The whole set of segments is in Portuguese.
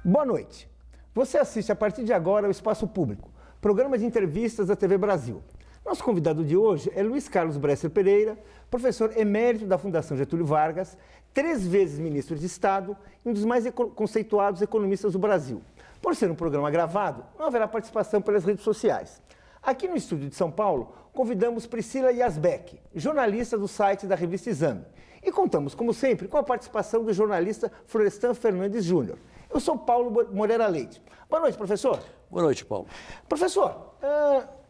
Boa noite. Você assiste a partir de agora ao Espaço Público, programa de entrevistas da TV Brasil. Nosso convidado de hoje é Luiz Carlos Bresser Pereira, professor emérito da Fundação Getúlio Vargas, 3 vezes ministro de Estado e um dos mais conceituados economistas do Brasil. Por ser um programa gravado, não haverá participação pelas redes sociais. Aqui no estúdio de São Paulo, convidamos Priscila Yazbek, jornalista do site da revista Exame. E contamos, como sempre, com a participação do jornalista Florestan Fernandes Júnior. Eu sou Paulo Moreira Leite. Boa noite, professor. Boa noite, Paulo. Professor,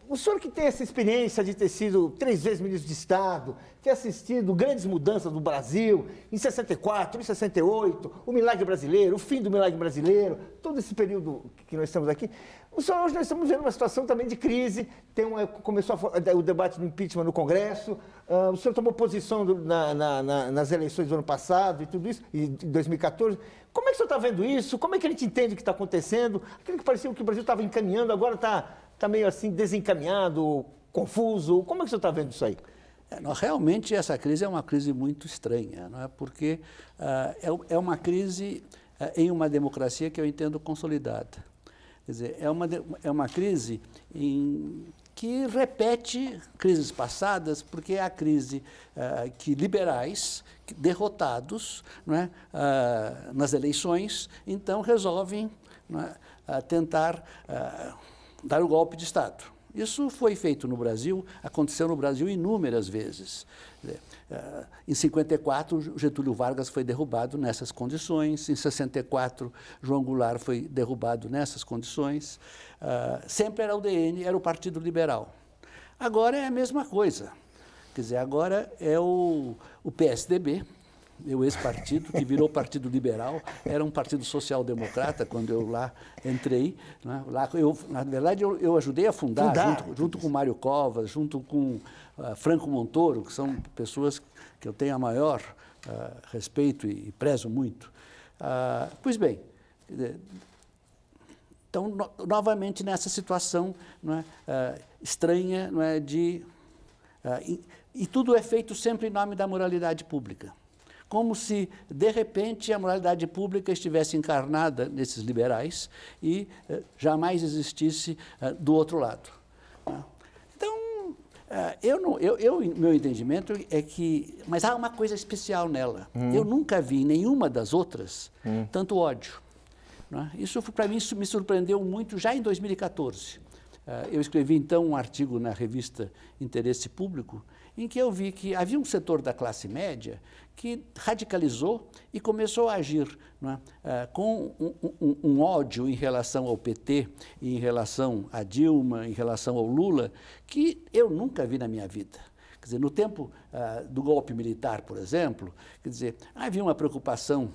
o senhor que tem essa experiência de ter sido 3 vezes ministro de Estado, ter assistido grandes mudanças no Brasil, em 64, em 68, o milagre brasileiro, o fim do milagre brasileiro, todo esse período que nós estamos aqui, hoje nós estamos vendo uma situação também de crise, começou o debate do impeachment no Congresso, o senhor tomou posição nas eleições do ano passado e tudo isso, em 2014. Como é que o senhor está vendo isso? Como é que a gente entende o que está acontecendo? Aquilo que parecia que o Brasil estava encaminhando, agora está meio assim desencaminhado, confuso. Como é que o senhor está vendo isso aí? Realmente essa crise é uma crise muito estranha, não é? Porque é uma crise em uma democracia que eu entendo consolidada. Quer dizer, é uma crise que repete crises passadas, porque é a crise que liberais, derrotados, não é, nas eleições, então resolvem, não é, tentar dar o golpe de Estado. Isso foi feito no Brasil, aconteceu no Brasil inúmeras vezes. Em 54, Getúlio Vargas foi derrubado nessas condições, em 64, João Goulart foi derrubado nessas condições. Sempre era o DN, era o Partido Liberal. Agora é a mesma coisa. Quer dizer, agora é o PSDB, o ex-partido, que virou Partido Liberal, era um partido social-democrata quando eu lá entrei. Né? Lá na verdade, eu ajudei a fundar junto com Mário Covas, junto com Franco Montoro, que são pessoas que eu tenho a maior respeito e prezo muito. Pois bem, então, novamente nessa situação, não é, estranha, não é, e tudo é feito sempre em nome da moralidade pública. Como se, de repente, a moralidade pública estivesse encarnada nesses liberais e jamais existisse do outro lado. Então, meu entendimento é que... Mas há uma coisa especial nela. Eu nunca vi em nenhuma das outras tanto ódio. Isso, para mim, me surpreendeu muito já em 2014. Eu escrevi, então, um artigo na revista Interesse Público, em que eu vi que havia um setor da classe média que radicalizou e começou a agir, não é, com um ódio em relação ao PT, em relação a Dilma, em relação ao Lula, que eu nunca vi na minha vida. Quer dizer, no tempo do golpe militar, por exemplo, quer dizer, havia uma preocupação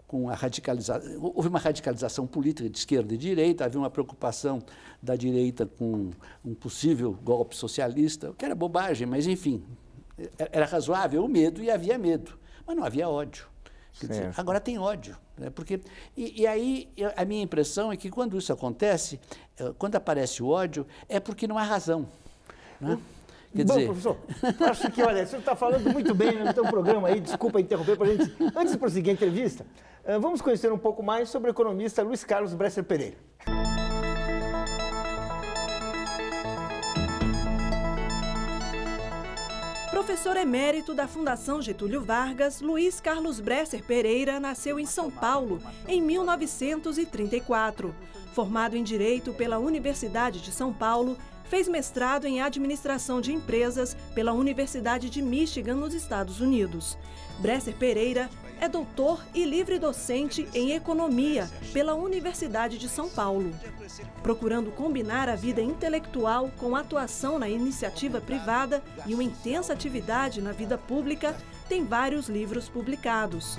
com a radicalização, houve uma radicalização política de esquerda e direita, havia uma preocupação da direita com um possível golpe socialista, que era bobagem, mas enfim, era razoável o medo e havia medo, mas não havia ódio. Quer dizer, agora tem ódio, né? Porque, e aí a minha impressão é que quando isso acontece, quando aparece o ódio, é porque não há razão, né? Quer dizer... professor, acho que, olha, o senhor está falando muito bem no seu programa aí, desculpa interromper para a gente. Antes de prosseguir a entrevista, vamos conhecer um pouco mais sobre o economista Luiz Carlos Bresser Pereira. Professor emérito da Fundação Getúlio Vargas, Luiz Carlos Bresser Pereira nasceu em São Paulo em 1934. Formado em Direito pela Universidade de São Paulo, fez mestrado em Administração de Empresas pela Universidade de Michigan, nos Estados Unidos. Bresser Pereira é doutor e livre docente em Economia pela Universidade de São Paulo. Procurando combinar a vida intelectual com a atuação na iniciativa privada e uma intensa atividade na vida pública, tem vários livros publicados.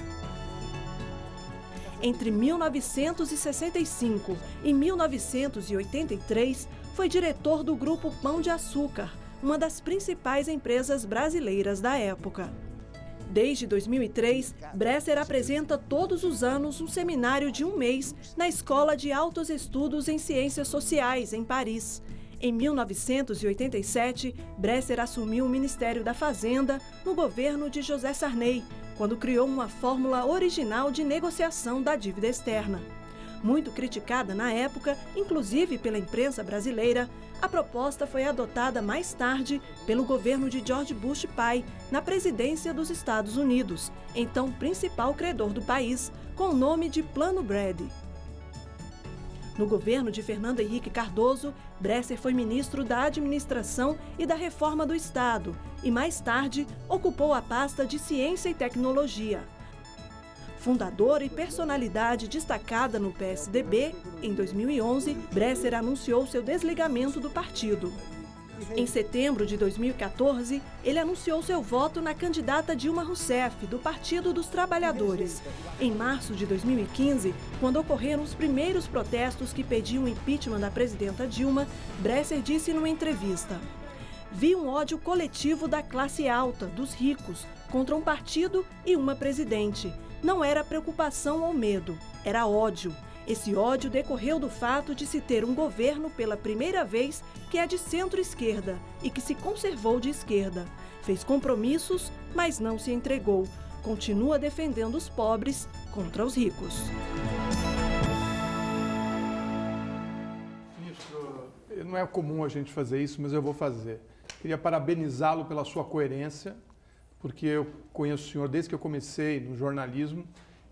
Entre 1965 e 1983, foi diretor do Grupo Pão de Açúcar, uma das principais empresas brasileiras da época. Desde 2003, Bresser apresenta todos os anos um seminário de 1 mês na Escola de Altos Estudos em Ciências Sociais, em Paris. Em 1987, Bresser assumiu o Ministério da Fazenda no governo de José Sarney, quando criou uma fórmula original de negociação da dívida externa. Muito criticada na época, inclusive pela imprensa brasileira, a proposta foi adotada mais tarde pelo governo de George Bush pai, na presidência dos Estados Unidos, então principal credor do país, com o nome de Plano Brady. No governo de Fernando Henrique Cardoso, Bresser foi ministro da Administração e da Reforma do Estado e, mais tarde, ocupou a pasta de Ciência e Tecnologia. Fundador e personalidade destacada no PSDB, em 2011, Bresser anunciou seu desligamento do partido. Em setembro de 2014, ele anunciou seu voto na candidata Dilma Rousseff, do Partido dos Trabalhadores. Em março de 2015, quando ocorreram os primeiros protestos que pediam o impeachment da presidenta Dilma, Bresser disse numa entrevista: "Vi um ódio coletivo da classe alta, dos ricos, contra um partido e uma presidente. Não era preocupação ou medo, era ódio. Esse ódio decorreu do fato de se ter um governo pela primeira vez que é de centro-esquerda e que se conservou de esquerda. Fez compromissos, mas não se entregou. Continua defendendo os pobres contra os ricos." Ministro, não é comum a gente fazer isso, mas eu vou fazer. Queria parabenizá-lo pela sua coerência, porque eu conheço o senhor desde que eu comecei no jornalismo,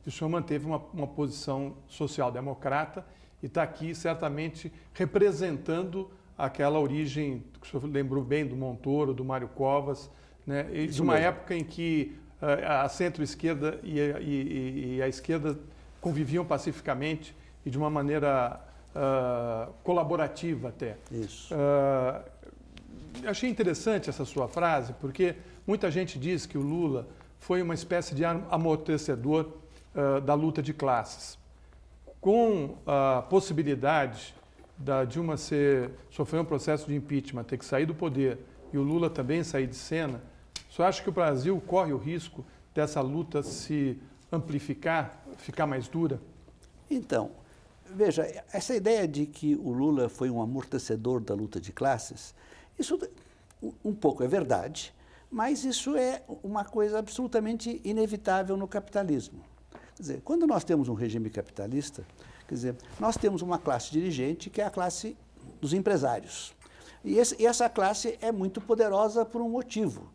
e o senhor manteve uma posição social-democrata e está aqui certamente representando aquela origem, que o senhor lembrou bem, do Montoro, do Mário Covas, né? E de uma época em que a centro-esquerda e a esquerda conviviam pacificamente e de uma maneira colaborativa até. Isso. Achei interessante essa sua frase, porque muita gente diz que o Lula foi uma espécie de amortecedor da luta de classes. Com a possibilidade da Dilma sofrer um processo de impeachment, ter que sair do poder, e o Lula também sair de cena, você acha que o Brasil corre o risco dessa luta se amplificar, ficar mais dura? Então, veja, essa ideia de que o Lula foi um amortecedor da luta de classes, isso um pouco é verdade, mas isso é uma coisa absolutamente inevitável no capitalismo. Quer dizer, quando nós temos um regime capitalista, quer dizer, nós temos uma classe dirigente que é a classe dos empresários. E essa classe é muito poderosa por um motivo,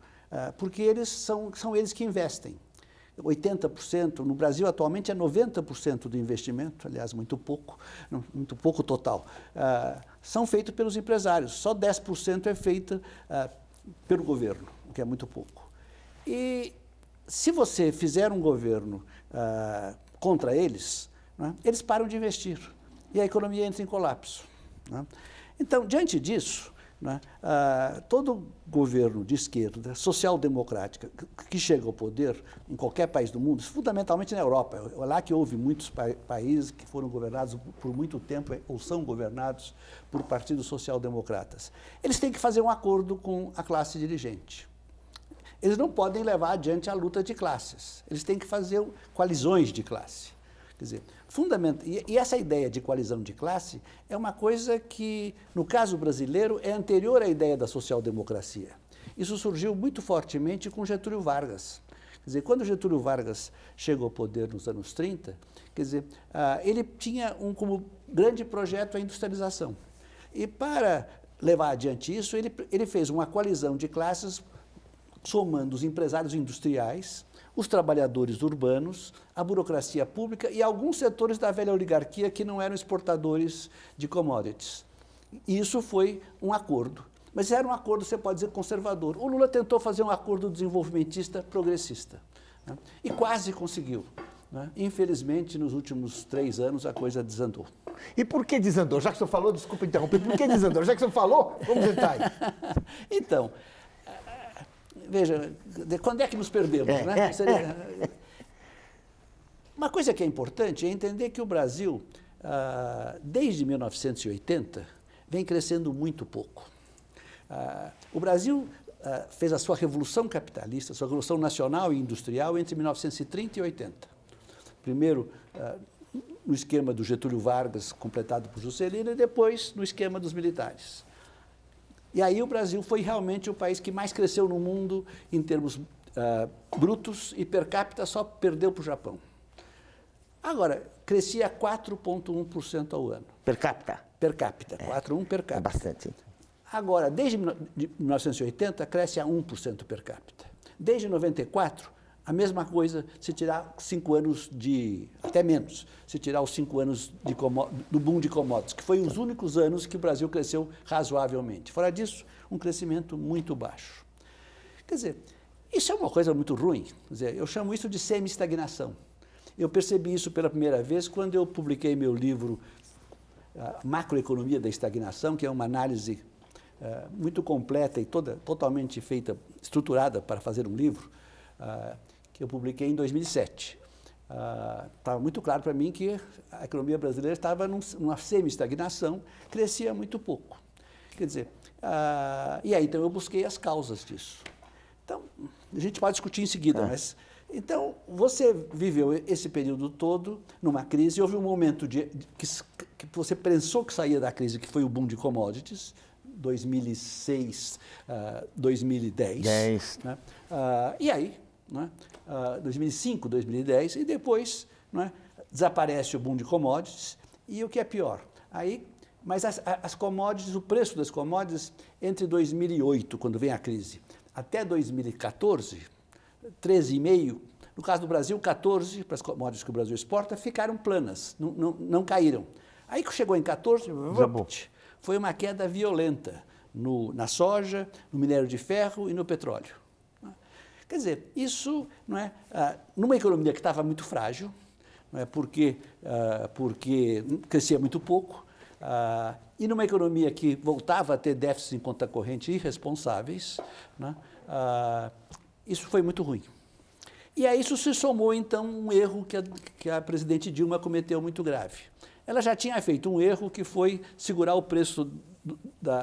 porque são eles que investem. 80%, no Brasil atualmente é 90% do investimento, aliás, muito pouco total, são feitos pelos empresários, só 10% é feita pelo governo, o que é muito pouco. E se você fizer um governo contra eles, né, eles param de investir e a economia entra em colapso. Né? Então, diante disso, né, todo governo de esquerda, social-democrática, que chega ao poder em qualquer país do mundo, fundamentalmente na Europa, é lá que houve muitos países que foram governados por muito tempo, ou são governados por partidos social-democratas, eles têm que fazer um acordo com a classe dirigente. Eles não podem levar adiante a luta de classes, eles têm que fazer coalizões de classe. Quer dizer, e essa ideia de coalizão de classe é uma coisa que, no caso brasileiro, é anterior à ideia da social-democracia. Isso surgiu muito fortemente com Getúlio Vargas. Quer dizer, quando Getúlio Vargas chegou ao poder nos anos 30, quer dizer, ele tinha como grande projeto a industrialização. E para levar adiante isso, ele fez uma coalizão de classes somando os empresários industriais, os trabalhadores urbanos, a burocracia pública e alguns setores da velha oligarquia que não eram exportadores de commodities. E isso foi um acordo. Mas era um acordo, você pode dizer, conservador. O Lula tentou fazer um acordo desenvolvimentista progressista, né? E quase conseguiu. Né? Infelizmente, nos últimos 3 anos, a coisa desandou. E por que desandou? Já que o senhor falou, desculpa interromper, por que desandou? Já que o senhor falou, vamos entrar aí. Então, veja, quando é que nos perdemos, né? Uma coisa que é importante é entender que o Brasil, desde 1980, vem crescendo muito pouco. O Brasil fez a sua revolução capitalista, a sua revolução nacional e industrial entre 1930 e 80. Primeiro, no esquema do Getúlio Vargas, completado por Juscelino, e depois no esquema dos militares. E aí o Brasil foi realmente o país que mais cresceu no mundo em termos brutos e per capita só perdeu para o Japão. A Agora, crescia 4,1% ao ano. Per capita? Per capita, 4,1% per capita. É bastante. Agora, desde 1980, cresce a 1% per capita. Desde 94, a mesma coisa se tirar 5 anos de... até menos, se tirar os 5 anos do boom de commodities, que foi os únicos anos que o Brasil cresceu razoavelmente. Fora disso, um crescimento muito baixo. Quer dizer, isso é uma coisa muito ruim. Quer dizer, eu chamo isso de semi-estagnação. Eu percebi isso pela primeira vez quando eu publiquei meu livro Macroeconomia da Estagnação, que é uma análise muito completa e totalmente feita, estruturada para fazer um livro, que eu publiquei em 2007. Estava muito claro para mim que a economia brasileira estava numa semi-estagnação, crescia muito pouco. Quer dizer, e aí então eu busquei as causas disso. Então, a gente pode discutir em seguida, mas... Então, você viveu esse período todo numa crise, houve um momento que você pensou que saía da crise, que foi o boom de commodities, 2006, 2010. Né? E aí, né? 2005, 2010, e depois, né, desaparece o boom de commodities, e o que é pior, mas as commodities, o preço das commodities, entre 2008, quando vem a crise, até 2014, 13,5%, no caso do Brasil, 14%, para as commodities que o Brasil exporta, ficaram planas, não caíram. Aí que chegou em 14%, foi uma queda violenta na soja, no minério de ferro e no petróleo. Quer dizer, isso, não é, numa economia que estava muito frágil, não é, porque crescia muito pouco, e numa economia que voltava a ter déficits em conta corrente irresponsáveis, né, isso foi muito ruim. E a isso se somou, então, um erro que a presidente Dilma cometeu muito grave. Ela já tinha feito um erro que foi segurar o preço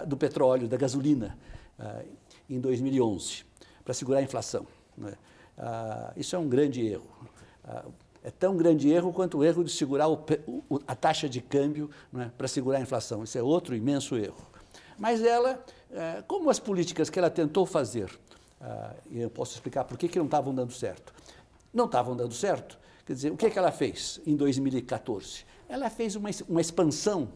do petróleo, da gasolina, em 2011, para segurar a inflação. Né? Isso é um grande erro. É tão grande erro quanto o erro de segurar a taxa de câmbio, né, para segurar a inflação. Isso é outro imenso erro. Mas ela, como as políticas que ela tentou fazer, e eu posso explicar por que não estavam dando certo. Não estavam dando certo, quer dizer, o que ela fez em 2014? Ela fez uma expansão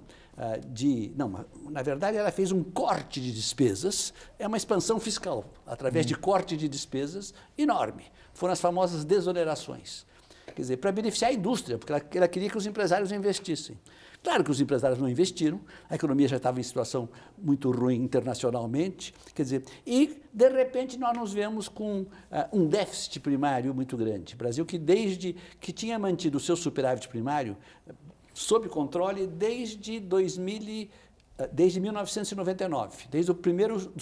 na verdade, ela fez um corte de despesas, é uma expansão fiscal, através de corte de despesas enorme. Foram as famosas desonerações. Quer dizer, para beneficiar a indústria, porque ela queria que os empresários investissem. Claro que os empresários não investiram, a economia já estava em situação muito ruim internacionalmente, quer dizer, e, de repente, nós nos vemos com um déficit primário muito grande. O Brasil, que desde que tinha mantido o seu superávit primário sob controle desde 1999, desde o primeiro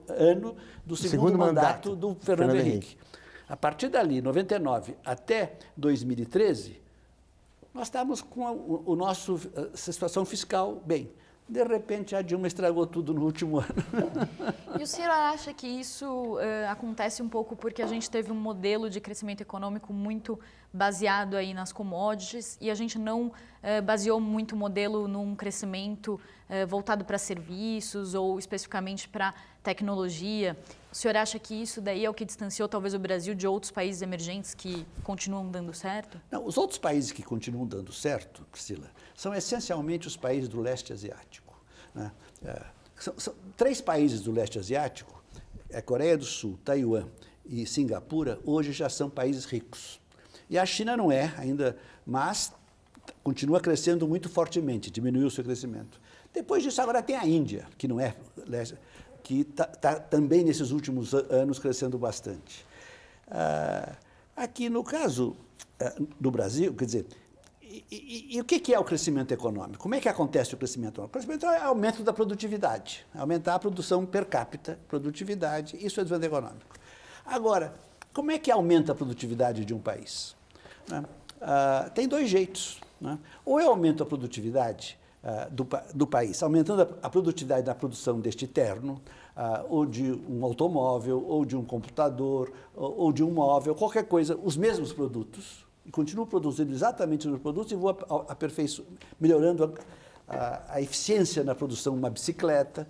ano do segundo mandato do Fernando Henrique. A partir dali, 99 até 2013, nós estávamos com a nossa situação fiscal bem. De repente, a Dilma estragou tudo no último ano. E o senhor acha que isso acontece um pouco porque a gente teve um modelo de crescimento econômico muito baseado aí nas commodities e a gente não baseou muito o modelo num crescimento voltado para serviços ou especificamente para tecnologia? O senhor acha que isso daí é o que distanciou talvez o Brasil de outros países emergentes que continuam dando certo? Não, os outros países que continuam dando certo, Priscila, são essencialmente os países do leste asiático. Né? São 3 países do leste asiático, a Coreia do Sul, Taiwan e Singapura, hoje já são países ricos. E a China não é ainda, mas continua crescendo muito fortemente, diminuiu o seu crescimento. Depois disso, agora tem a Índia, que não é leste, que está também nesses últimos anos crescendo bastante. Aqui no caso do Brasil, quer dizer, e o que é o crescimento econômico? Como é que acontece o crescimento econômico? O crescimento é o aumento da produtividade, aumentar a produção per capita, produtividade, isso é desenvolvimento econômico. Agora, como é que aumenta a produtividade de um país? Tem 2 jeitos. Né? Ou eu aumento a produtividade do país, aumentando a produtividade da produção deste terno, ou de um automóvel, ou de um computador, ou de um móvel, qualquer coisa, os mesmos produtos, e continuo produzindo exatamente os produtos e vou melhorando a eficiência na produção de uma bicicleta.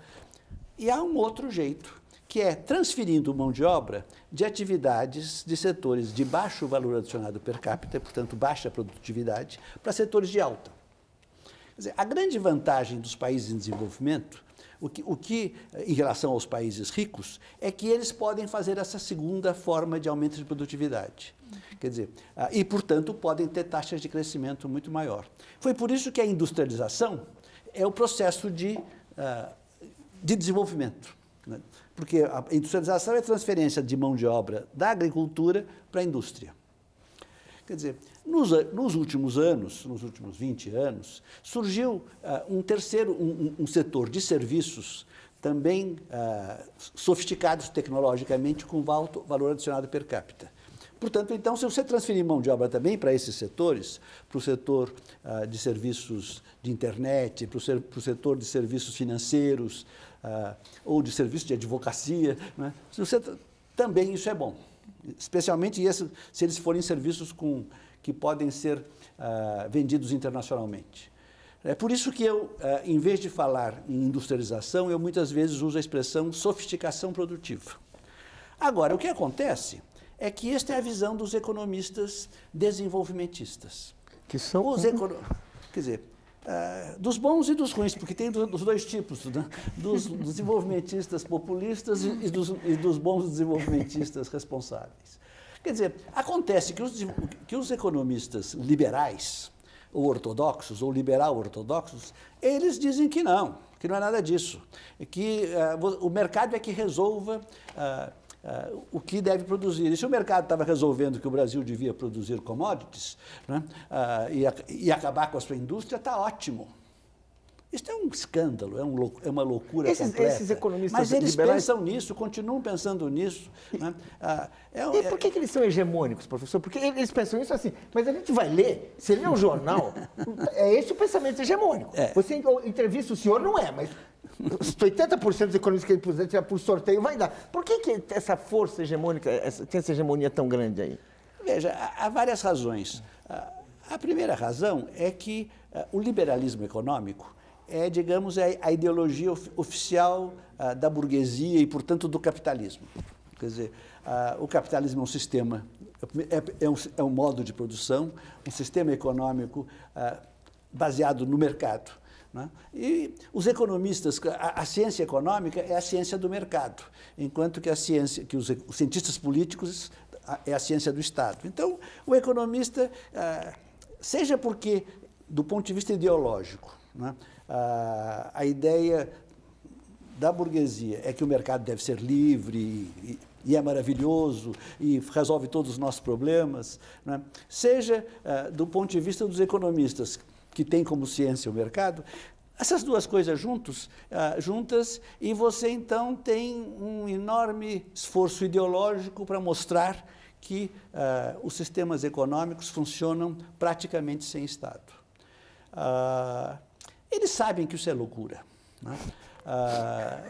E há um outro jeito, que é transferindo mão de obra de atividades de setores de baixo valor adicionado per capita, portanto, baixa produtividade, para setores de alta. Quer dizer, a grande vantagem dos países em desenvolvimento, em relação aos países ricos, é que eles podem fazer essa segunda forma de aumento de produtividade. Quer dizer, e, portanto, podem ter taxas de crescimento muito maior. Foi por isso que a industrialização é o processo de desenvolvimento, né? Porque a industrialização é a transferência de mão de obra da agricultura para a indústria. Quer dizer, nos últimos anos, nos últimos 20 anos, surgiu um setor de serviços também sofisticados tecnologicamente com alto valor adicionado per capita. Portanto, então, se você transferir mão de obra também para esses setores, para o setor de serviços de internet, para o setor de serviços financeiros, ou de serviços de advocacia, né? Também isso é bom, especialmente se eles forem serviços que podem ser vendidos internacionalmente. É por isso que eu, em vez de falar em industrialização, eu muitas vezes uso a expressão sofisticação produtiva. Agora, o que acontece é que esta é a visão dos economistas desenvolvimentistas. Que são... Quer dizer, dos bons e dos ruins, porque tem dos dois tipos, né? Dos desenvolvimentistas populistas e dos bons desenvolvimentistas responsáveis. Quer dizer, acontece que os economistas liberais, ou ortodoxos, ou liberal-ortodoxos, eles dizem que não é nada disso, que o mercado é que resolva o que deve produzir. E se o mercado estava resolvendo que o Brasil devia produzir commodities, né, e acabar com a sua indústria, está ótimo. Isso é um escândalo, é uma loucura completa. Esses economistas mas eles liberais... pensam nisso, continuam pensando nisso. Né? E por que eles são hegemônicos, professor? Porque eles pensam isso assim, mas a gente vai ler, você lê o jornal, é esse o pensamento hegemônico. Você entrevista o senhor, não é, mas 80% dos economistas que ele puser tirar por sorteio vai dar. Por que essa força hegemônica, tem essa hegemonia tão grande aí? Veja, há várias razões. A primeira razão é que o liberalismo econômico é, digamos, a ideologia oficial da burguesia e, portanto, do capitalismo. Quer dizer, o capitalismo é um sistema, é um modo de produção, um sistema econômico baseado no mercado. Né? E os economistas, a ciência econômica é a ciência do mercado, enquanto que os cientistas políticos é a ciência do Estado. Então, o economista, seja porque, do ponto de vista ideológico, né, a ideia da burguesia é que o mercado deve ser livre e é maravilhoso e resolve todos os nossos problemas, né? Seja do ponto de vista dos economistas, que têm como ciência o mercado, essas duas coisas juntas, e você então tem um enorme esforço ideológico para mostrar que os sistemas econômicos funcionam praticamente sem Estado. Eles sabem que isso é loucura, né?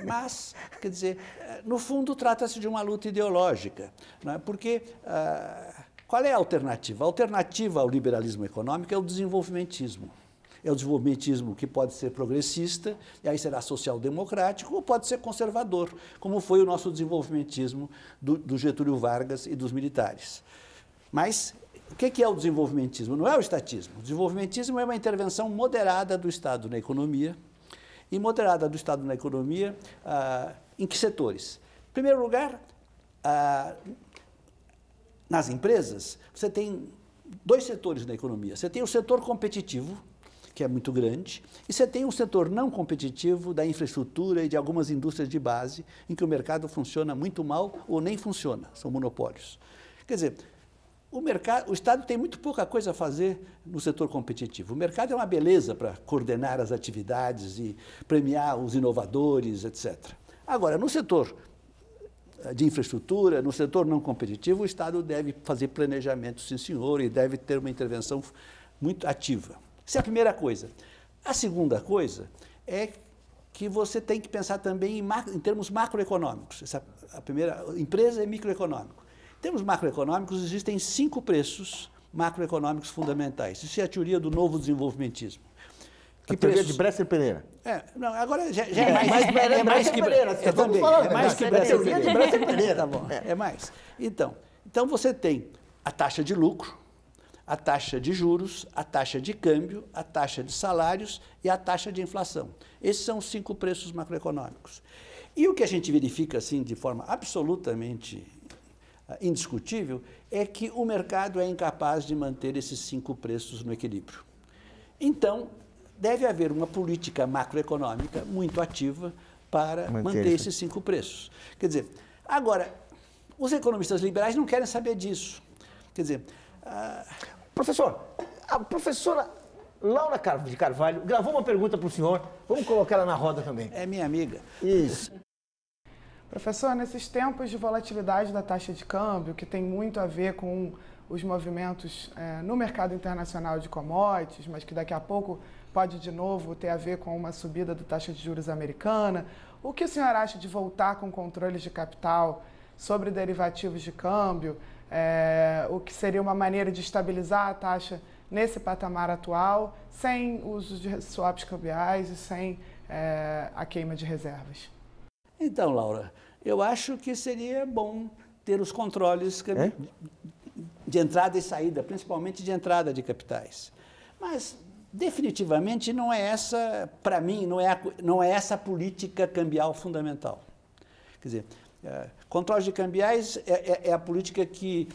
Mas, quer dizer, no fundo trata-se de uma luta ideológica, né? Porque qual é a alternativa? A alternativa ao liberalismo econômico é o desenvolvimentismo. É o desenvolvimentismo que pode ser progressista, e aí será social-democrático, ou pode ser conservador, como foi o nosso desenvolvimentismo do Getúlio Vargas e dos militares. Mas o que é o desenvolvimentismo? Não é o estatismo. O desenvolvimentismo é uma intervenção moderada do Estado na economia. E moderada do Estado na economia, em que setores? Em primeiro lugar, nas empresas, você tem dois setores na economia. Você tem o setor competitivo, que é muito grande, e você tem o setor não competitivo da infraestrutura e de algumas indústrias de base, em que o mercado funciona muito mal ou nem funciona, são monopólios. Quer dizer, o Estado tem muito pouca coisa a fazer no setor competitivo. O mercado é uma beleza para coordenar as atividades e premiar os inovadores, etc. Agora, no setor de infraestrutura, no setor não competitivo, o Estado deve fazer planejamento, sim senhor, e deve ter uma intervenção muito ativa. Essa é a primeira coisa. A segunda coisa é que você tem que pensar também em termos macroeconômicos. A primeira empresa é microeconômico. Em termos macroeconômicos, existem 5 preços macroeconômicos fundamentais. Isso é a teoria do novo desenvolvimentismo. Que teoria de Bresser Pereira. Não, agora já é mais que Pereira. também, é mais que Bresser Pereira. De Bresser Pereira. Tá bom, é mais. Então você tem a taxa de lucro, a taxa de juros, a taxa de câmbio, a taxa de salários e a taxa de inflação. Esses são os 5 preços macroeconômicos. E o que a gente verifica, assim, de forma absolutamente indiscutível, é que o mercado é incapaz de manter esses 5 preços no equilíbrio. Então, deve haver uma política macroeconômica muito ativa para manter esses 5 preços. Quer dizer, agora, os economistas liberais não querem saber disso. Quer dizer... Professor, a professora Laura de Carvalho gravou uma pergunta para o senhor. Vamos colocar ela na roda também. É minha amiga. Isso. Professor, nesses tempos de volatilidade da taxa de câmbio, que tem muito a ver com os movimentos no mercado internacional de commodities, mas que daqui a pouco pode de novo ter a ver com uma subida da taxa de juros americana, o que o senhor acha de voltar com controles de capital sobre derivativos de câmbio, o que seria uma maneira de estabilizar a taxa nesse patamar atual, sem uso de swaps cambiais e sem a queima de reservas? Então, Laura, eu acho que seria bom ter os controles de entrada e saída, principalmente de entrada de capitais. Mas, definitivamente, não é essa, para mim, não é essa a política cambial fundamental. Quer dizer, controles de cambiais é a política que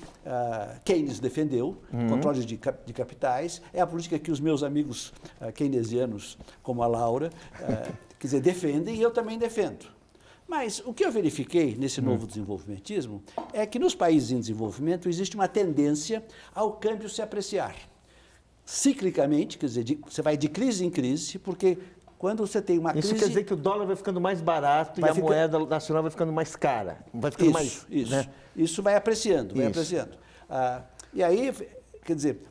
Keynes defendeu, controles de capitais, é a política que os meus amigos keynesianos, como a Laura, quer dizer, defendem e eu também defendo. Mas o que eu verifiquei nesse novo desenvolvimentismo é que nos países em desenvolvimento existe uma tendência ao câmbio se apreciar. Ciclicamente, quer dizer, você vai de crise em crise, porque quando você tem uma crise... Isso quer dizer que o dólar vai ficando mais barato e a moeda nacional vai ficando mais cara. Vai ficando Isso vai apreciando, e aí, quer dizer...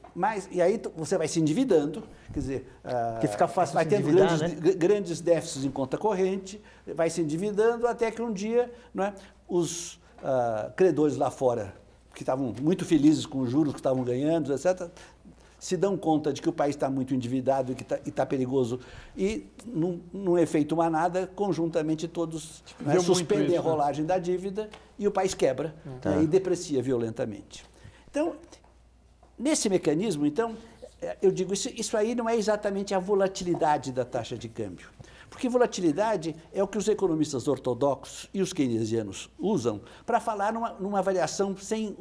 E aí você vai se endividando, quer dizer, que fica fácil vai se tendo endividar, grandes déficits em conta corrente, vai se endividando até que um dia, os credores lá fora, que estavam muito felizes com os juros que estavam ganhando, etc., se dão conta de que o país está muito endividado e está perigoso e, num efeito manada, conjuntamente todos suspendem a rolagem da dívida e o país quebra e deprecia violentamente. Então, nesse mecanismo, então, eu digo, isso aí não é exatamente a volatilidade da taxa de câmbio. Porque volatilidade é o que os economistas ortodoxos e os keynesianos usam para falar numa variação sem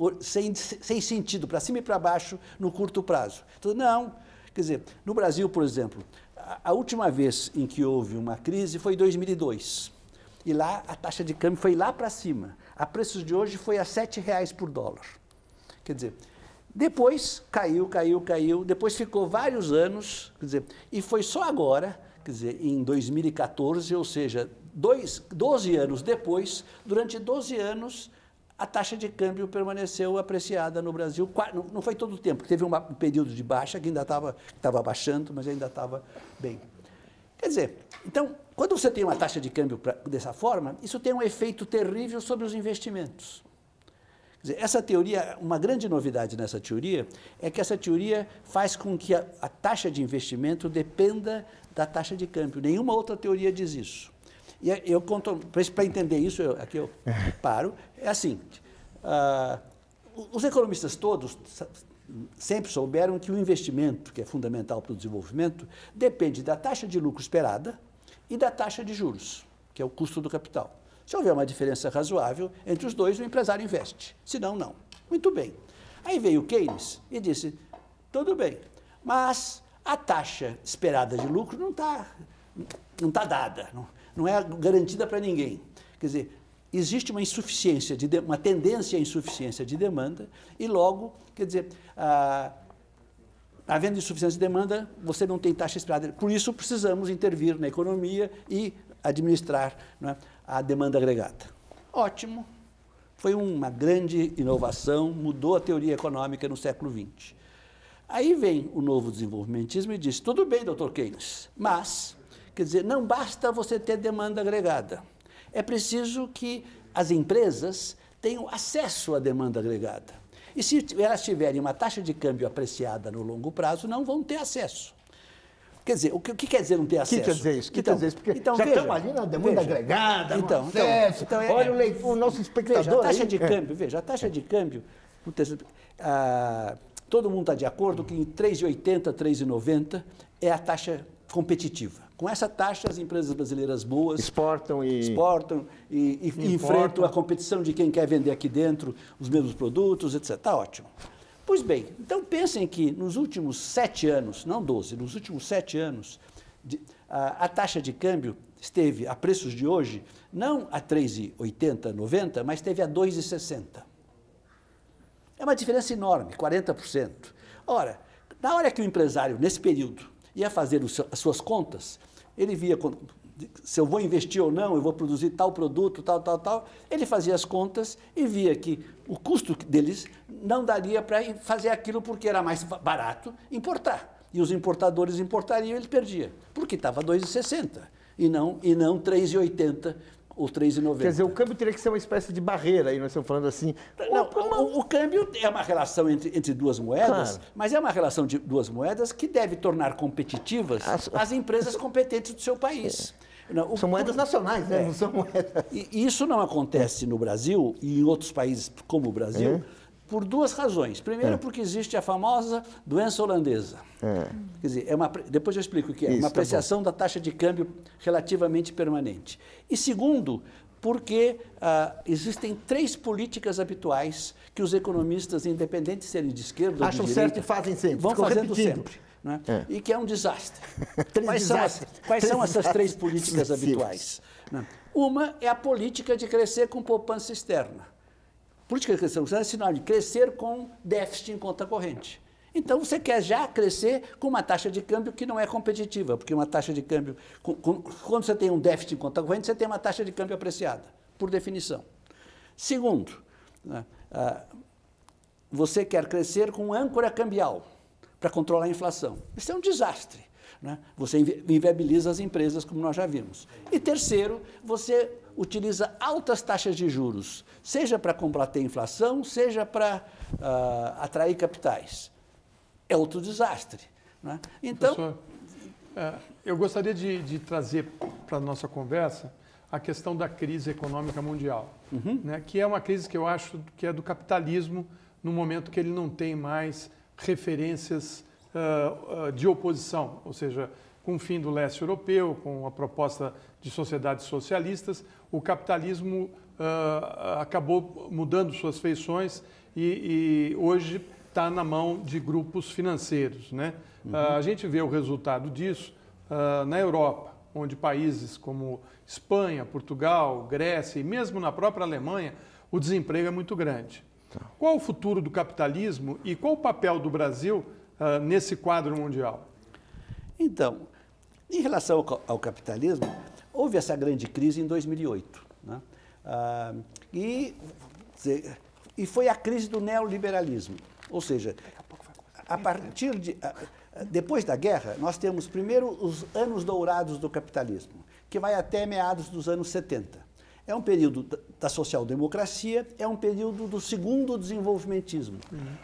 sentido, para cima e para baixo, no curto prazo. Então, não. Quer dizer, no Brasil, por exemplo, a última vez em que houve uma crise foi em 2002. E lá a taxa de câmbio foi lá para cima. A preços de hoje foi a R$ 7,00 por dólar. Quer dizer... Depois caiu, depois ficou vários anos, quer dizer, e foi só agora, quer dizer, em 2014, ou seja, 12 anos depois, durante 12 anos, a taxa de câmbio permaneceu apreciada no Brasil. Não foi todo o tempo, teve um período de baixa que ainda estava baixando, mas ainda estava bem. Quer dizer, então, quando você tem uma taxa de câmbio dessa forma, isso tem um efeito terrível sobre os investimentos. Quer dizer, essa teoria, uma grande novidade nessa teoria, é que essa teoria faz com que a taxa de investimento dependa da taxa de câmbio. Nenhuma outra teoria diz isso. E eu conto, para entender isso, aqui eu paro, é assim, os economistas todos sempre souberam que o investimento, que é fundamental para o desenvolvimento, depende da taxa de lucro esperada e da taxa de juros, que é o custo do capital. Se houver uma diferença razoável entre os dois, o empresário investe. Se não, não. Muito bem. Aí veio o Keynes e disse, tudo bem, mas a taxa esperada de lucro não está dada, não é garantida para ninguém. Quer dizer, existe uma insuficiência, uma tendência à insuficiência de demanda e logo, quer dizer, havendo insuficiência de demanda, você não tem taxa esperada. Por isso, precisamos intervir na economia e administrar a demanda agregada. Ótimo. Foi uma grande inovação, mudou a teoria econômica no século XX. Aí vem o novo desenvolvimentismo e diz, tudo bem, doutor Keynes, mas, quer dizer, não basta você ter demanda agregada. É preciso que as empresas tenham acesso à demanda agregada. E se elas tiverem uma taxa de câmbio apreciada no longo prazo, não vão ter acesso. Quer dizer, o que quer dizer não ter acesso? Que quer dizer isso? Que quer dizer isso? Porque já veja, estamos ali na demanda agregada, no acesso. Olha o nosso espectador veja, a taxa aí. de câmbio, veja, a taxa de câmbio, todo mundo está de acordo que em 3,80, 3,90 é a taxa competitiva. Com essa taxa, as empresas brasileiras boas exportam e enfrentam a competição de quem quer vender aqui dentro os mesmos produtos, etc. Está ótimo. Pois bem, então pensem que nos últimos 7 anos, não 12, nos últimos 7 anos, a taxa de câmbio esteve, a preços de hoje, não a 3,80, 90, mas esteve a 2,60. É uma diferença enorme, 40%. Ora, na hora que o empresário, nesse período, ia fazer as suas contas, ele via se eu vou investir ou não, eu vou produzir tal produto, tal. Ele fazia as contas e via que o custo deles não daria para fazer aquilo porque era mais barato importar. E os importadores importariam e ele perdia, porque estava 2,60 e não 3,80 ou 3,90. Quer dizer, o câmbio teria que ser uma espécie de barreira, aí nós estamos falando assim. Não, o câmbio é uma relação entre duas moedas, claro, mas é uma relação de duas moedas que deve tornar competitivas as empresas competentes do seu país. Não, são moedas nacionais, né? Não são moedas. E isso não acontece no Brasil e em outros países como o Brasil por duas razões. Primeiro, porque existe a famosa doença holandesa. Quer dizer, depois eu explico o que é. Uma apreciação da taxa de câmbio relativamente permanente. E segundo, porque existem 3 políticas habituais que os economistas, independentes de serem de esquerda ou de direita, certo e fazem sempre. Vão fazendo sempre. Né? E que é um desastre. Quais são essas 3 políticas habituais? Né? Uma é a política de crescer com poupança externa. Política de crescimento é sinal de crescer com déficit em conta corrente. Então, você quer já crescer com uma taxa de câmbio que não é competitiva, porque uma taxa de câmbio... Quando você tem um déficit em conta corrente, você tem uma taxa de câmbio apreciada, por definição. Segundo, né, você quer crescer com âncora cambial para controlar a inflação. Isso é um desastre. Né? Você inviabiliza as empresas, como nós já vimos. E terceiro, você utiliza altas taxas de juros, seja para combater a inflação, seja para atrair capitais. É outro desastre. Né? Então, professor, eu gostaria de trazer para a nossa conversa a questão da crise econômica mundial, né? Que é uma crise que eu acho que é do capitalismo no momento que ele não tem mais referências de oposição, ou seja, com o fim do leste europeu, com a proposta de sociedades socialistas, o capitalismo acabou mudando suas feições e hoje está na mão de grupos financeiros, né? A gente vê o resultado disso na Europa, onde países como Espanha, Portugal, Grécia e mesmo na própria Alemanha, o desemprego é muito grande. Qual o futuro do capitalismo e qual o papel do Brasil nesse quadro mundial? Então, em relação ao capitalismo, houve essa grande crise em 2008. Né? E foi a crise do neoliberalismo. Ou seja, a partir depois da guerra, nós temos primeiro os anos dourados do capitalismo, que vai até meados dos anos 70. É um período da social-democracia, é um período do segundo desenvolvimentismo,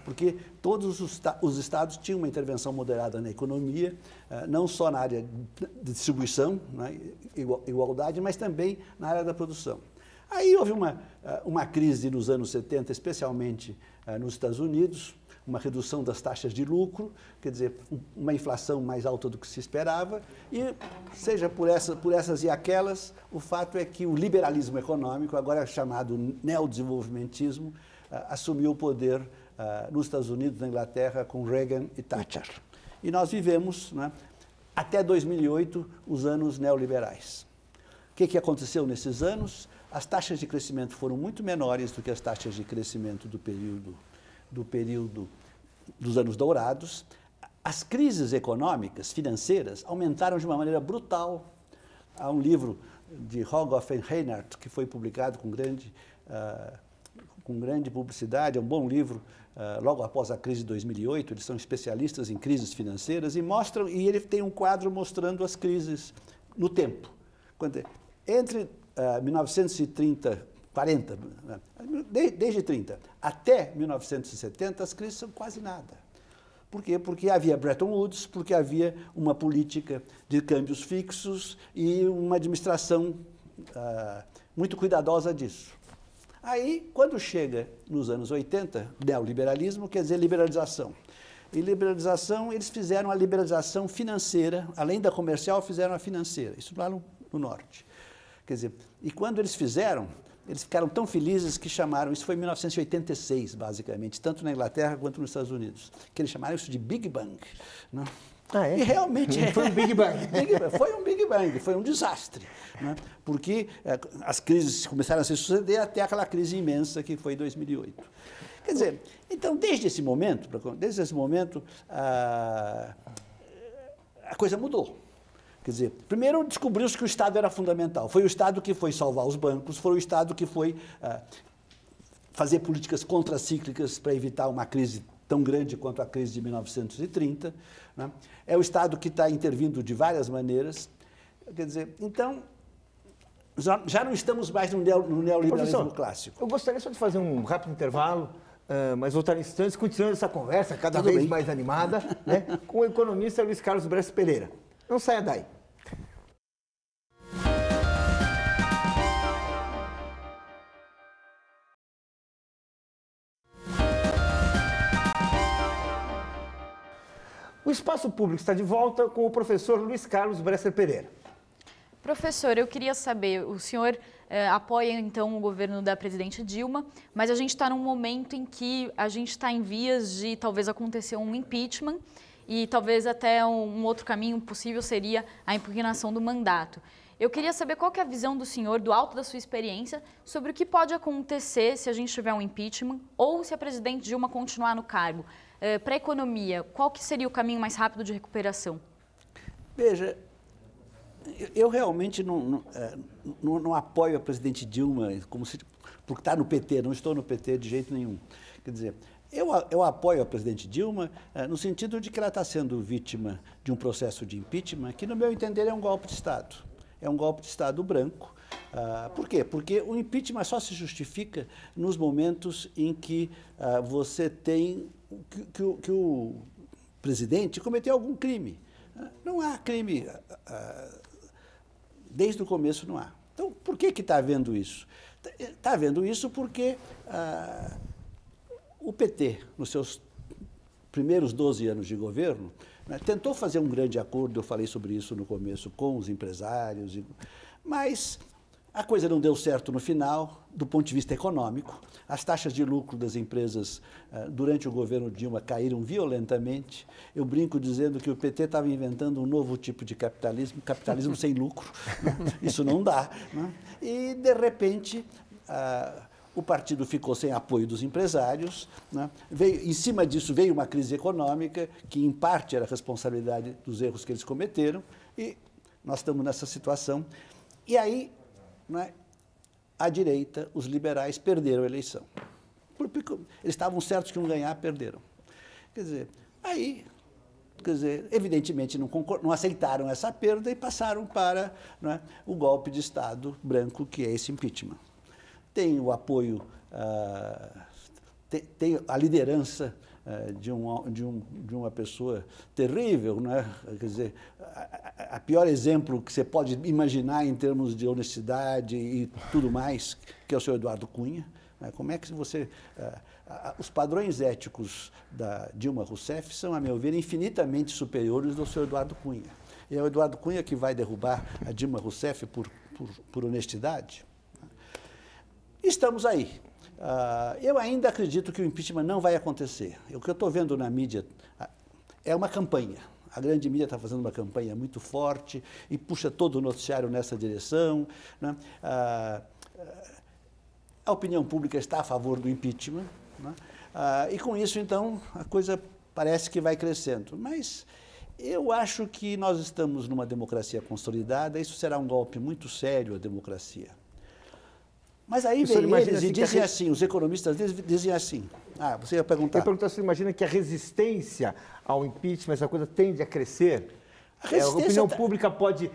porque todos os estados tinham uma intervenção moderada na economia, não só na área de distribuição, né, igualdade, mas também na área da produção. Aí houve uma crise nos anos 70, especialmente nos Estados Unidos, uma redução das taxas de lucro, quer dizer, uma inflação mais alta do que se esperava, e seja por essas e aquelas, o fato é que o liberalismo econômico, agora chamado neodesenvolvimentismo, assumiu o poder nos Estados Unidos, na Inglaterra, com Reagan e Thatcher. E nós vivemos, né, até 2008, os anos neoliberais. O que aconteceu nesses anos? As taxas de crescimento foram muito menores do que as taxas de crescimento do período dos anos dourados. As crises econômicas, financeiras, aumentaram de uma maneira brutal. Há um livro de Rogoff e Reinhardt, que foi publicado com grande publicidade, é um bom livro, logo após a crise de 2008, eles são especialistas em crises financeiras e ele tem um quadro mostrando as crises no tempo. Entre 1940, desde 30 até 1970, as crises são quase nada. Por quê? Porque havia Bretton Woods, porque havia uma política de câmbios fixos e uma administração muito cuidadosa disso. Aí, quando chega nos anos 80, neoliberalismo quer dizer liberalização. E liberalização, eles fizeram a liberalização financeira, além da comercial, fizeram a financeira, isso lá no norte. Quer dizer, e quando eles fizeram, eles ficaram tão felizes que chamaram, isso foi em 1986, basicamente, tanto na Inglaterra quanto nos Estados Unidos, que eles chamaram isso de Big Bang. Não? Ah, é? E realmente foi um Big Bang. Foi um Big Bang, foi um desastre. Né? Porque as crises começaram a se suceder até aquela crise imensa que foi em 2008. Quer dizer, então, desde esse momento a coisa mudou. Quer dizer, primeiro descobriu-se que o Estado era fundamental. Foi o Estado que foi salvar os bancos, foi o Estado que foi fazer políticas contracíclicas para evitar uma crise tão grande quanto a crise de 1930. Né? É o Estado que está intervindo de várias maneiras. Quer dizer, então, já não estamos mais no neoliberalismo clássico. Eu gostaria só de fazer um rápido intervalo, mas voltar em instantes, continuando essa conversa cada vez mais animada, né, com o economista Luiz Carlos Bresser Pereira. Não saia daí. O Espaço Público está de volta com o professor Luiz Carlos Bresser Pereira. Professor, eu queria saber, o senhor apoia então o governo da presidente Dilma, mas a gente está num momento em que a gente está em vias de talvez acontecer um impeachment e talvez até um outro caminho possível seria a impugnação do mandato. Eu queria saber qual que é a visão do senhor, do alto da sua experiência, sobre o que pode acontecer se a gente tiver um impeachment ou se a presidente Dilma continuar no cargo. Para a economia, qual que seria o caminho mais rápido de recuperação? Veja, eu realmente não apoio a presidente Dilma porque está no PT, não estou no PT de jeito nenhum. Quer dizer, eu apoio a presidente Dilma no sentido de que ela está sendo vítima de um processo de impeachment que, no meu entender, é um golpe de Estado. É um golpe de Estado branco. Por quê? Porque o impeachment só se justifica nos momentos em que você tem que o presidente cometeu algum crime. Não há crime, desde o começo não há. Então, por que está havendo isso? Está havendo isso porque o PT, nos seus primeiros 12 anos de governo, tentou fazer um grande acordo, eu falei sobre isso no começo, com os empresários, mas a coisa não deu certo no final, do ponto de vista econômico. As taxas de lucro das empresas durante o governo Dilma caíram violentamente. Eu brinco dizendo que o PT estava inventando um novo tipo de capitalismo, capitalismo sem lucro. Isso não dá. Né? E, de repente, o partido ficou sem apoio dos empresários. Né? Em cima disso veio uma crise econômica, que em parte era responsabilidade dos erros que eles cometeram, e nós estamos nessa situação. E aí, né, a direita, os liberais, perderam a eleição. Eles estavam certos que iam ganhar, perderam. Quer dizer, evidentemente não aceitaram essa perda e passaram para, né, o golpe de Estado branco, que é esse impeachment. Tem o apoio, tem a liderança de uma pessoa terrível, né? Quer dizer, a pior exemplo que você pode imaginar em termos de honestidade e tudo mais, que é o senhor Eduardo Cunha. Né? Como é que você... os padrões éticos da Dilma Rousseff são, a meu ver, infinitamente superiores ao senhor Eduardo Cunha. E é o Eduardo Cunha que vai derrubar a Dilma Rousseff por honestidade. Estamos aí. Eu ainda acredito que o impeachment não vai acontecer. O que eu estou vendo na mídia é uma campanha. A grande mídia está fazendo uma campanha muito forte e puxa todo o noticiário nessa direção. Né? A opinião pública está a favor do impeachment. Né? E com isso, então, a coisa parece que vai crescendo. Mas eu acho que nós estamos numa democracia consolidada, isso será um golpe muito sério à democracia. Mas aí vem eles e dizem assim, os economistas dizem assim, você ia perguntar. Eu ia perguntar se você imagina que a resistência ao impeachment, essa coisa tende a crescer? A opinião pública pode,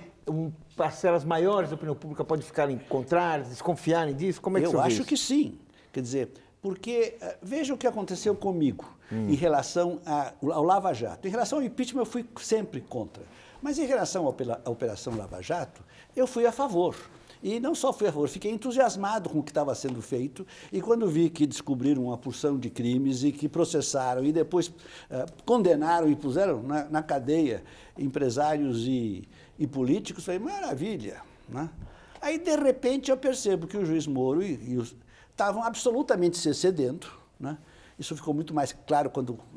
parcelas maiores da opinião pública pode ficarem contrárias, desconfiarem disso? Como é que você vê isso? Eu acho que sim. Quer dizer, Porque veja o que aconteceu comigo em relação ao Lava Jato. Em relação ao impeachment, eu fui sempre contra. Mas em relação à Operação Lava Jato, eu fui a favor. E não só fui a favor, fiquei entusiasmado com o que estava sendo feito. E quando vi que descobriram uma porção de crimes e que processaram e depois condenaram e puseram na cadeia empresários e políticos, falei, maravilha, né? Aí, de repente, eu percebo que o juiz Moro estavam absolutamente se excedendo, né? Isso ficou muito mais claro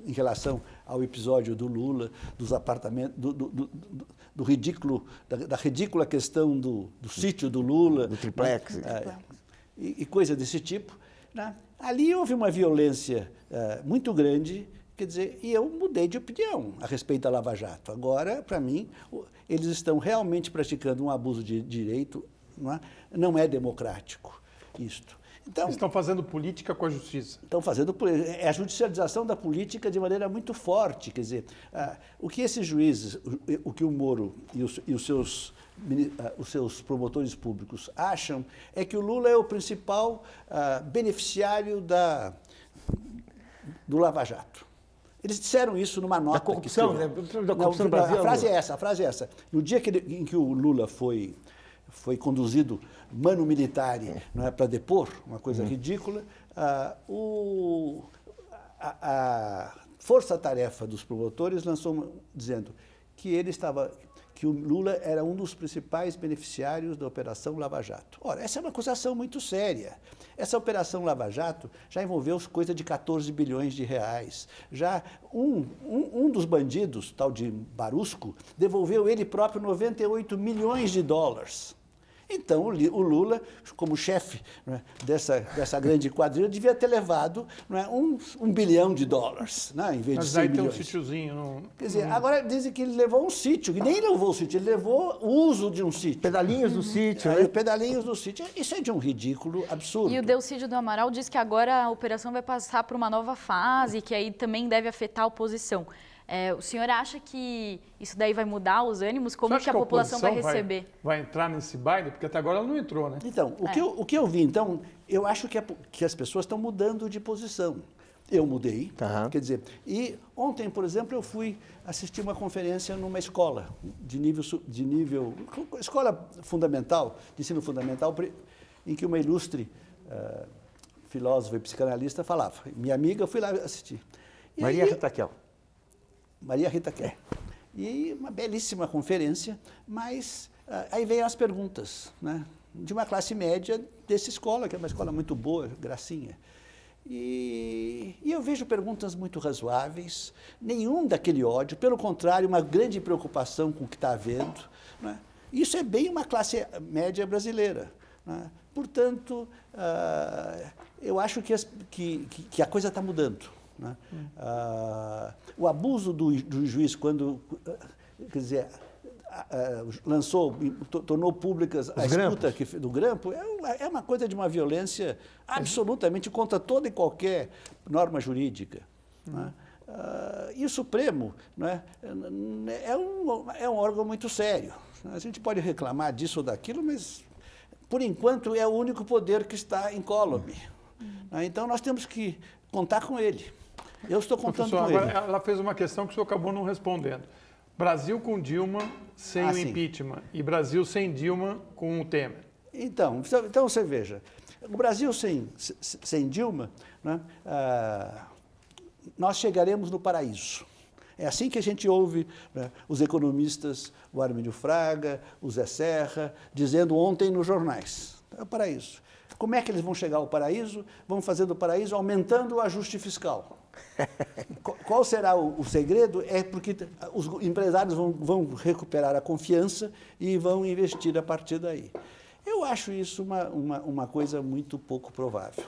em relação ao episódio do Lula, dos apartamentos, do ridículo, da ridícula questão do sítio do Lula. Do triplex. E coisa desse tipo, né? Ali houve uma violência muito grande, quer dizer, e eu mudei de opinião a respeito da Lava Jato. Agora, para mim, eles estão realmente praticando um abuso de direito, não é democrático isto. Então, eles estão fazendo política com a justiça. Estão fazendo a judicialização da política de maneira muito forte. Quer dizer, o que esses juízes, o que o Moro e os seus promotores públicos acham é que o Lula é o principal beneficiário do Lava Jato. Eles disseram isso numa nota. Da corrupção, né? Da corrupção no Brasil. A frase é essa. No dia em que o Lula foi conduzido mano militari, não é, para depor, uma coisa ridícula, a força-tarefa dos promotores lançou dizendo que o Lula era um dos principais beneficiários da Operação Lava Jato. Ora, essa é uma acusação muito séria. Essa Operação Lava Jato já envolveu coisa de 14 bilhões de reais. Já um dos bandidos, tal de Barusco, devolveu ele próprio 98 milhões de dólares. Então, o Lula, como chefe, não é, dessa grande quadrilha, devia ter levado, não é, $1 bilhão, não é, em vez de 100 milhões. Mas aí tem um sítiozinho. Quer dizer, agora dizem que ele levou um sítio, e nem levou o sítio, ele levou o uso de um sítio. Pedalinhos do sítio. Pedalinhos do sítio. Isso é de um ridículo absurdo. E o Delcídio do Amaral diz que agora a operação vai passar por uma nova fase, que aí também deve afetar a oposição. O senhor acha que isso daí vai mudar os ânimos? Como que a população vai receber? Vai entrar nesse baile? Porque até agora ela não entrou, né? Então, o que eu vi, então, eu acho que as pessoas estão mudando de posição. Eu mudei, quer dizer, e ontem, por exemplo, eu fui assistir uma conferência numa escola de nível escola fundamental, de ensino fundamental, em que uma ilustre filósofa e psicanalista falava. Minha amiga, eu fui lá assistir. Maria Rita Kel. Maria Rita Kel. E uma belíssima conferência, mas aí vem as perguntas, né, de uma classe média dessa escola, que é uma escola muito boa, gracinha. E eu vejo perguntas muito razoáveis, nenhum daquele ódio, pelo contrário, uma grande preocupação com o que está havendo, né? Isso é bem uma classe média brasileira, né? Portanto, eu acho que a coisa está mudando, né? O abuso do juiz quando, quer dizer, tornou públicas a escuta do Grampo, é uma coisa de uma violência absolutamente contra toda e qualquer norma jurídica, né? E o Supremo, né, é um órgão muito sério. A gente pode reclamar disso ou daquilo, mas, por enquanto, é o único poder que está incólume. Então, nós temos que contar com ele. Eu estou contando com ele. Agora, ela fez uma questão que o senhor acabou não respondendo. Brasil com Dilma sem o impeachment e Brasil sem Dilma com o Temer. Então você veja, o Brasil sem Dilma, né, nós chegaremos no paraíso. É assim que a gente ouve, né, os economistas, o Armínio Fraga, o Zé Serra, dizendo ontem nos jornais. É o paraíso. Como é que eles vão chegar ao paraíso? Vão fazer do paraíso aumentando o ajuste fiscal. Qual será o segredo? É porque os empresários vão recuperar a confiança e vão investir a partir daí. Eu acho isso uma coisa muito pouco provável,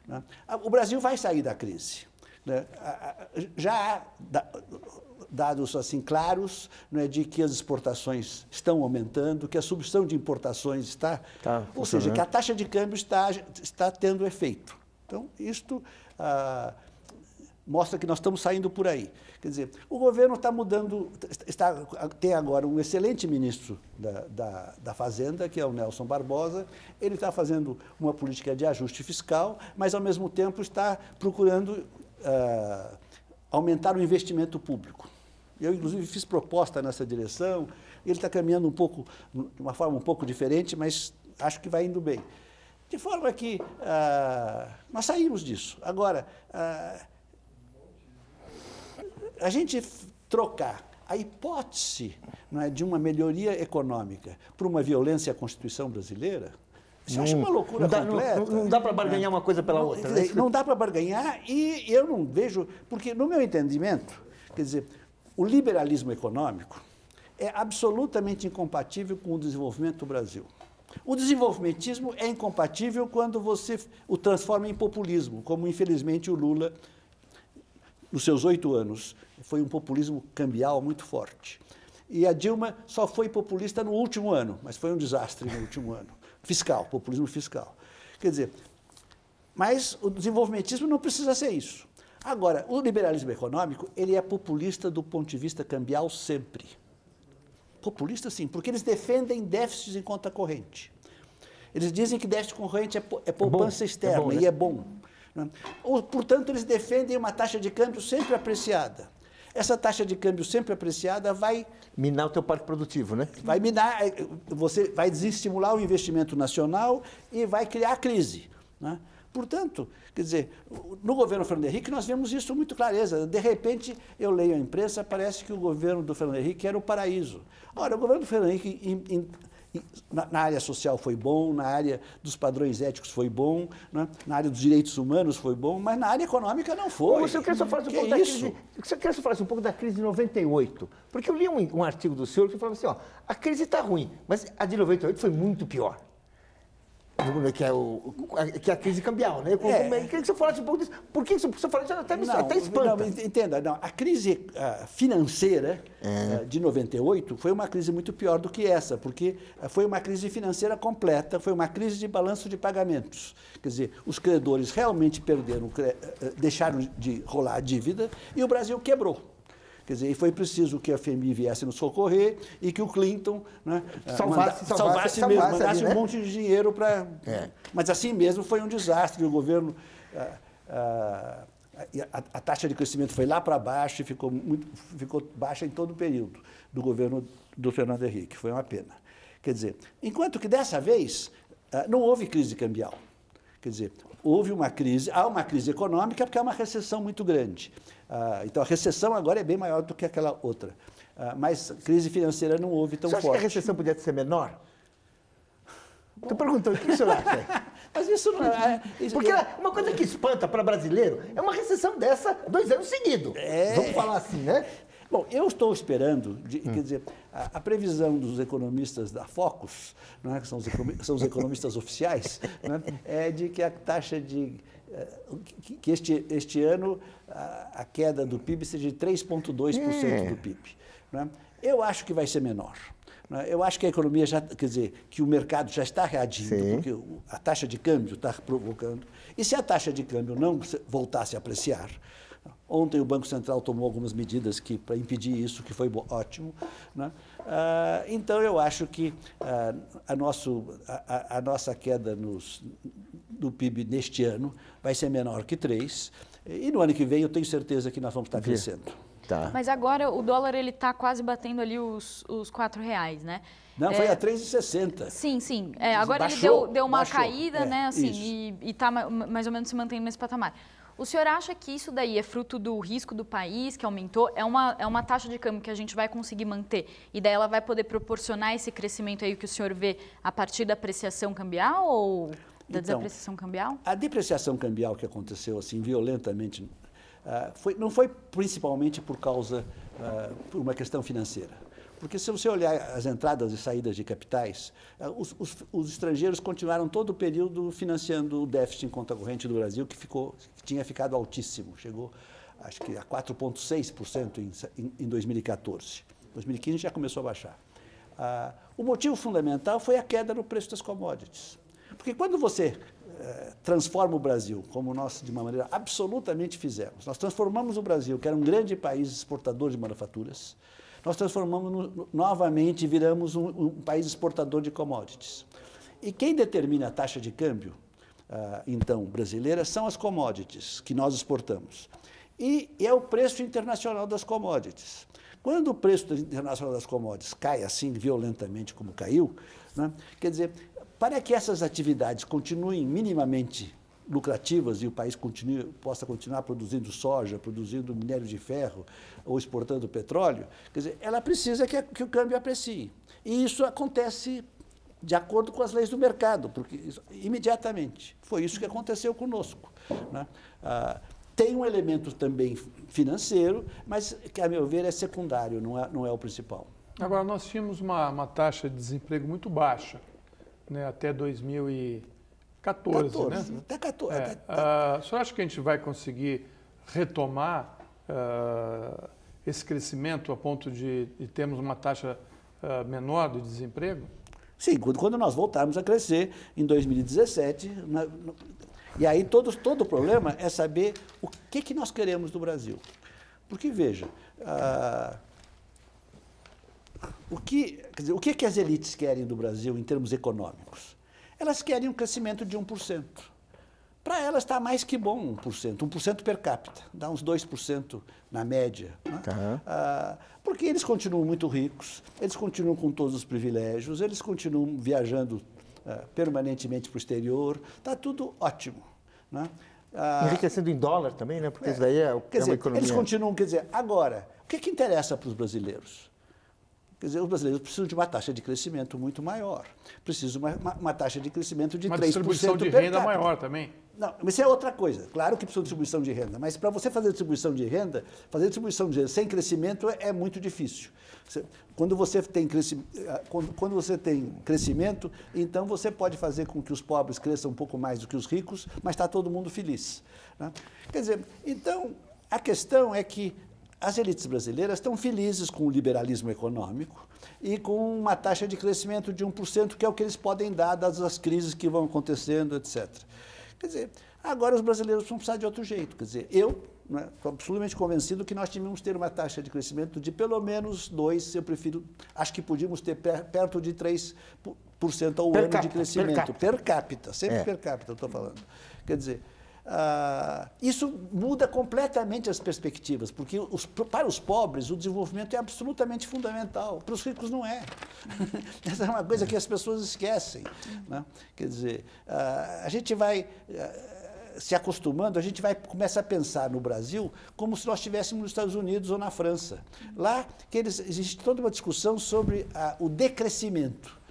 né? O Brasil vai sair da crise, né? Já há dados assim claros, né, de que as exportações estão aumentando, que a substituição de importações está, ou seja, que a taxa de câmbio está tendo efeito. Então, isto mostra que nós estamos saindo por aí. Quer dizer, o governo está mudando, tem agora um excelente ministro da Fazenda, que é o Nelson Barbosa. Ele está fazendo uma política de ajuste fiscal, mas, ao mesmo tempo, está procurando aumentar o investimento público. Eu, inclusive, fiz proposta nessa direção. Ele está caminhando de uma forma um pouco diferente, mas acho que vai indo bem. De forma que nós saímos disso. Agora, a gente trocar a hipótese, não é, de uma melhoria econômica por uma violência à Constituição brasileira, isso eu acho uma loucura completa. Não dá para barganhar uma coisa pela outra. Né? Não dá para barganhar, e eu não vejo, porque no meu entendimento, quer dizer, o liberalismo econômico é absolutamente incompatível com o desenvolvimento do Brasil. O desenvolvimentismo é incompatível quando você o transforma em populismo, como, infelizmente, o Lula, nos seus 8 anos, foi um populismo cambial muito forte. E a Dilma só foi populista no último ano, mas foi um desastre no último ano. Fiscal, populismo fiscal. Quer dizer, mas o desenvolvimentismo não precisa ser isso. Agora, o liberalismo econômico, ele é populista do ponto de vista cambial sempre. Populista, sim, porque eles defendem déficits em conta corrente. Eles dizem que déficit corrente é poupança externa, né? E é bom. Né? Portanto, eles defendem uma taxa de câmbio sempre apreciada. Essa taxa de câmbio sempre apreciada vai... minar o teu parque produtivo, né? Vai minar, você vai desestimular o investimento nacional e vai criar crise. Né? Portanto, quer dizer, no governo Fernando Henrique nós vemos isso com muita clareza. De repente, eu leio a imprensa, parece que o governo do Fernando Henrique era o paraíso. Ora, o governo do Fernando Henrique, na área social foi bom, na área dos padrões éticos foi bom, né? Na área dos direitos humanos foi bom, mas na área econômica não foi. Eu queria só falar um pouco da crise de 98, porque eu li um artigo do senhor que falava assim, ó, a crise está ruim, mas a de 98 foi muito pior. Que é a crise cambial, né? Eu queria que você falasse um pouco disso. Por que você fala isso? Até espanta. Não, entenda, não. A crise financeira de 98 foi uma crise muito pior do que essa, porque foi uma crise financeira completa, foi uma crise de balanço de pagamentos. Quer dizer, os credores realmente deixaram de rolar a dívida e o Brasil quebrou. Quer dizer, e foi preciso que a FMI viesse nos socorrer e que o Clinton, né, salvasse mesmo, mandasse um monte de dinheiro para... Mas assim mesmo foi um desastre. O governo... A taxa de crescimento foi lá para baixo e ficou baixa em todo o período do governo do Fernando Henrique. Foi uma pena. Quer dizer, enquanto que dessa vez não houve crise cambial. Quer dizer, há uma crise econômica porque há uma recessão muito grande. Então, a recessão agora é bem maior do que aquela outra. Mas crise financeira não houve tão forte. Você acha que a recessão podia ser menor? Estou perguntando, o que o senhor acha? Mas isso não é... Porque uma coisa que espanta para brasileiro é uma recessão dessa 2 anos seguidos. Vamos falar assim, né? Bom, eu estou esperando, quer dizer, a previsão dos economistas da Focus, não é, que são os economistas oficiais, né, é de que a taxa de... que este ano a queda do PIB seja de 3,2% do PIB. Né? Eu acho que vai ser menor. Né? Eu acho que a economia já, quer dizer, que o mercado já está reagindo, porque a taxa de câmbio está provocando. E se a taxa de câmbio não voltasse a apreciar, ontem o Banco Central tomou algumas medidas para impedir isso, que foi ótimo. Né? Então, eu acho que a nossa queda do PIB neste ano vai ser menor que 3%. E no ano que vem eu tenho certeza que nós vamos estar crescendo. Tá. Mas agora o dólar está quase batendo ali os R$4, né? Não, foi a 3,60. Sim. Agora ele deu uma caída, né? Assim, e está mais ou menos se mantendo nesse patamar. O senhor acha que isso daí é fruto do risco do país, que aumentou? É uma taxa de câmbio que a gente vai conseguir manter e daí ela vai poder proporcionar esse crescimento aí que o senhor vê a partir da apreciação cambial ou da desapreciação cambial? A depreciação cambial que aconteceu assim violentamente não foi principalmente por uma questão financeira. Porque se você olhar as entradas e saídas de capitais, os estrangeiros continuaram todo o período financiando o déficit em conta corrente do Brasil, que tinha ficado altíssimo, chegou acho que a 4,6% em 2014. Em 2015 já começou a baixar. O motivo fundamental foi a queda no preço das commodities. Porque quando você transforma o Brasil, como nós, de uma maneira, absolutamente fizemos. Nós transformamos o Brasil, que era um grande país exportador de manufaturas, nós transformamos novamente e viramos um país exportador de commodities. E quem determina a taxa de câmbio, então, brasileira, são as commodities que nós exportamos. E é o preço internacional das commodities. Quando o preço internacional das commodities cai assim violentamente como caiu, né, quer dizer, para que essas atividades continuem minimamente lucrativas e o país possa continuar produzindo soja, produzindo minério de ferro ou exportando petróleo, quer dizer, ela precisa que o câmbio aprecie. E isso acontece de acordo com as leis do mercado, porque imediatamente foi isso que aconteceu conosco, né? Tem um elemento também financeiro, mas que, a meu ver, é secundário, não é o principal. Agora, nós tínhamos uma taxa de desemprego muito baixa, né, até 2014, né? Até 14. O senhor acha que a gente vai conseguir retomar esse crescimento a ponto de termos uma taxa menor de desemprego? Sim, quando nós voltarmos a crescer em 2017, e aí todo o problema é saber o que nós queremos do Brasil. Porque, veja, o que as elites querem do Brasil em termos econômicos? Elas querem um crescimento de 1%. Para elas está mais que bom 1% per capita, dá uns 2% na média. Né? Porque eles continuam muito ricos, eles continuam com todos os privilégios, eles continuam viajando permanentemente para o exterior, está tudo ótimo. Né? Enriquecendo em dólar também, né? Porque isso daí é uma economia. Eles continuam, agora, o que interessa para os brasileiros? Quer dizer, os brasileiros precisam de uma taxa de crescimento muito maior, precisam de uma taxa de crescimento de 3% per capita. Uma distribuição de renda maior também. Não, mas isso é outra coisa. Claro que precisa de distribuição de renda, mas para você fazer distribuição de renda, sem crescimento é muito difícil. Quando você tem crescimento, então você pode fazer com que os pobres cresçam um pouco mais do que os ricos, mas está todo mundo feliz. Né? Quer dizer, então, a questão é que as elites brasileiras estão felizes com o liberalismo econômico e com uma taxa de crescimento de 1%, que é o que eles podem dar, dadas as crises que vão acontecendo, etc. Quer dizer, agora os brasileiros vão precisar de outro jeito. Quer dizer, eu estou absolutamente convencido que nós devíamos ter uma taxa de crescimento de pelo menos 2%, acho que podíamos ter perto de 3% ao ano de crescimento. Per capita, sempre per capita eu estou falando. Quer dizer, isso muda completamente as perspectivas, porque para os pobres o desenvolvimento é absolutamente fundamental, para os ricos não é. Essa é uma coisa que as pessoas esquecem. Né? Quer dizer, a gente vai se acostumando, a gente começa a pensar no Brasil como se nós estivéssemos nos Estados Unidos ou na França. Lá existe toda uma discussão sobre o decrescimento.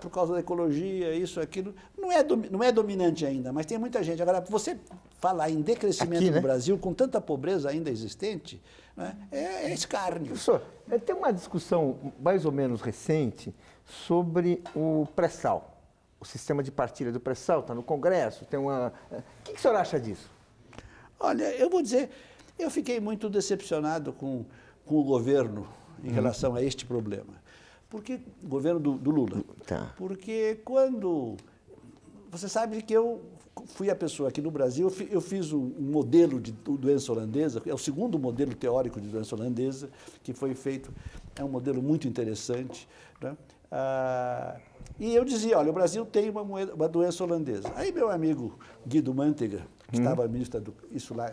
Por causa da ecologia, isso, aquilo. Não é dominante ainda, mas tem muita gente. Agora, você falar em decrescimento aqui, né, no Brasil, com tanta pobreza ainda existente, né, é escárnio. Professor, tem uma discussão mais ou menos recente sobre o pré-sal. O sistema de partilha do pré-sal está no Congresso, tem uma... O que o senhor acha disso? Olha, eu vou dizer, eu fiquei muito decepcionado com o governo em relação a este problema. Porque o governo do Lula. Tá. Porque quando... Você sabe que eu fui a pessoa aqui no Brasil, eu fiz um modelo de doença holandesa, é o segundo modelo teórico de doença holandesa que foi feito, é um modelo muito interessante, né? E eu dizia, olha, o Brasil tem uma doença holandesa. Aí meu amigo Guido Mantega, que estava ministro isso lá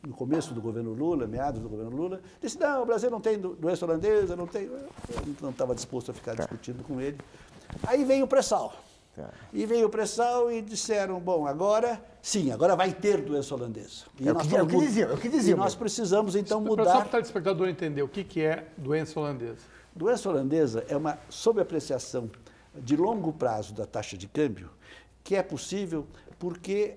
no começo do governo Lula, meados do governo Lula, disse, não, o Brasil não tem doença holandesa, não tem... Eu não estava disposto a ficar discutindo com ele. Aí veio o pré-sal. E veio o pré-sal e disseram, bom, agora, sim, agora vai ter doença holandesa. É o que diziam. E nós precisamos, então, mudar... Só para o telespectador entender, o que é doença holandesa? Doença holandesa é uma sobreapreciação de longo prazo da taxa de câmbio, que é possível porque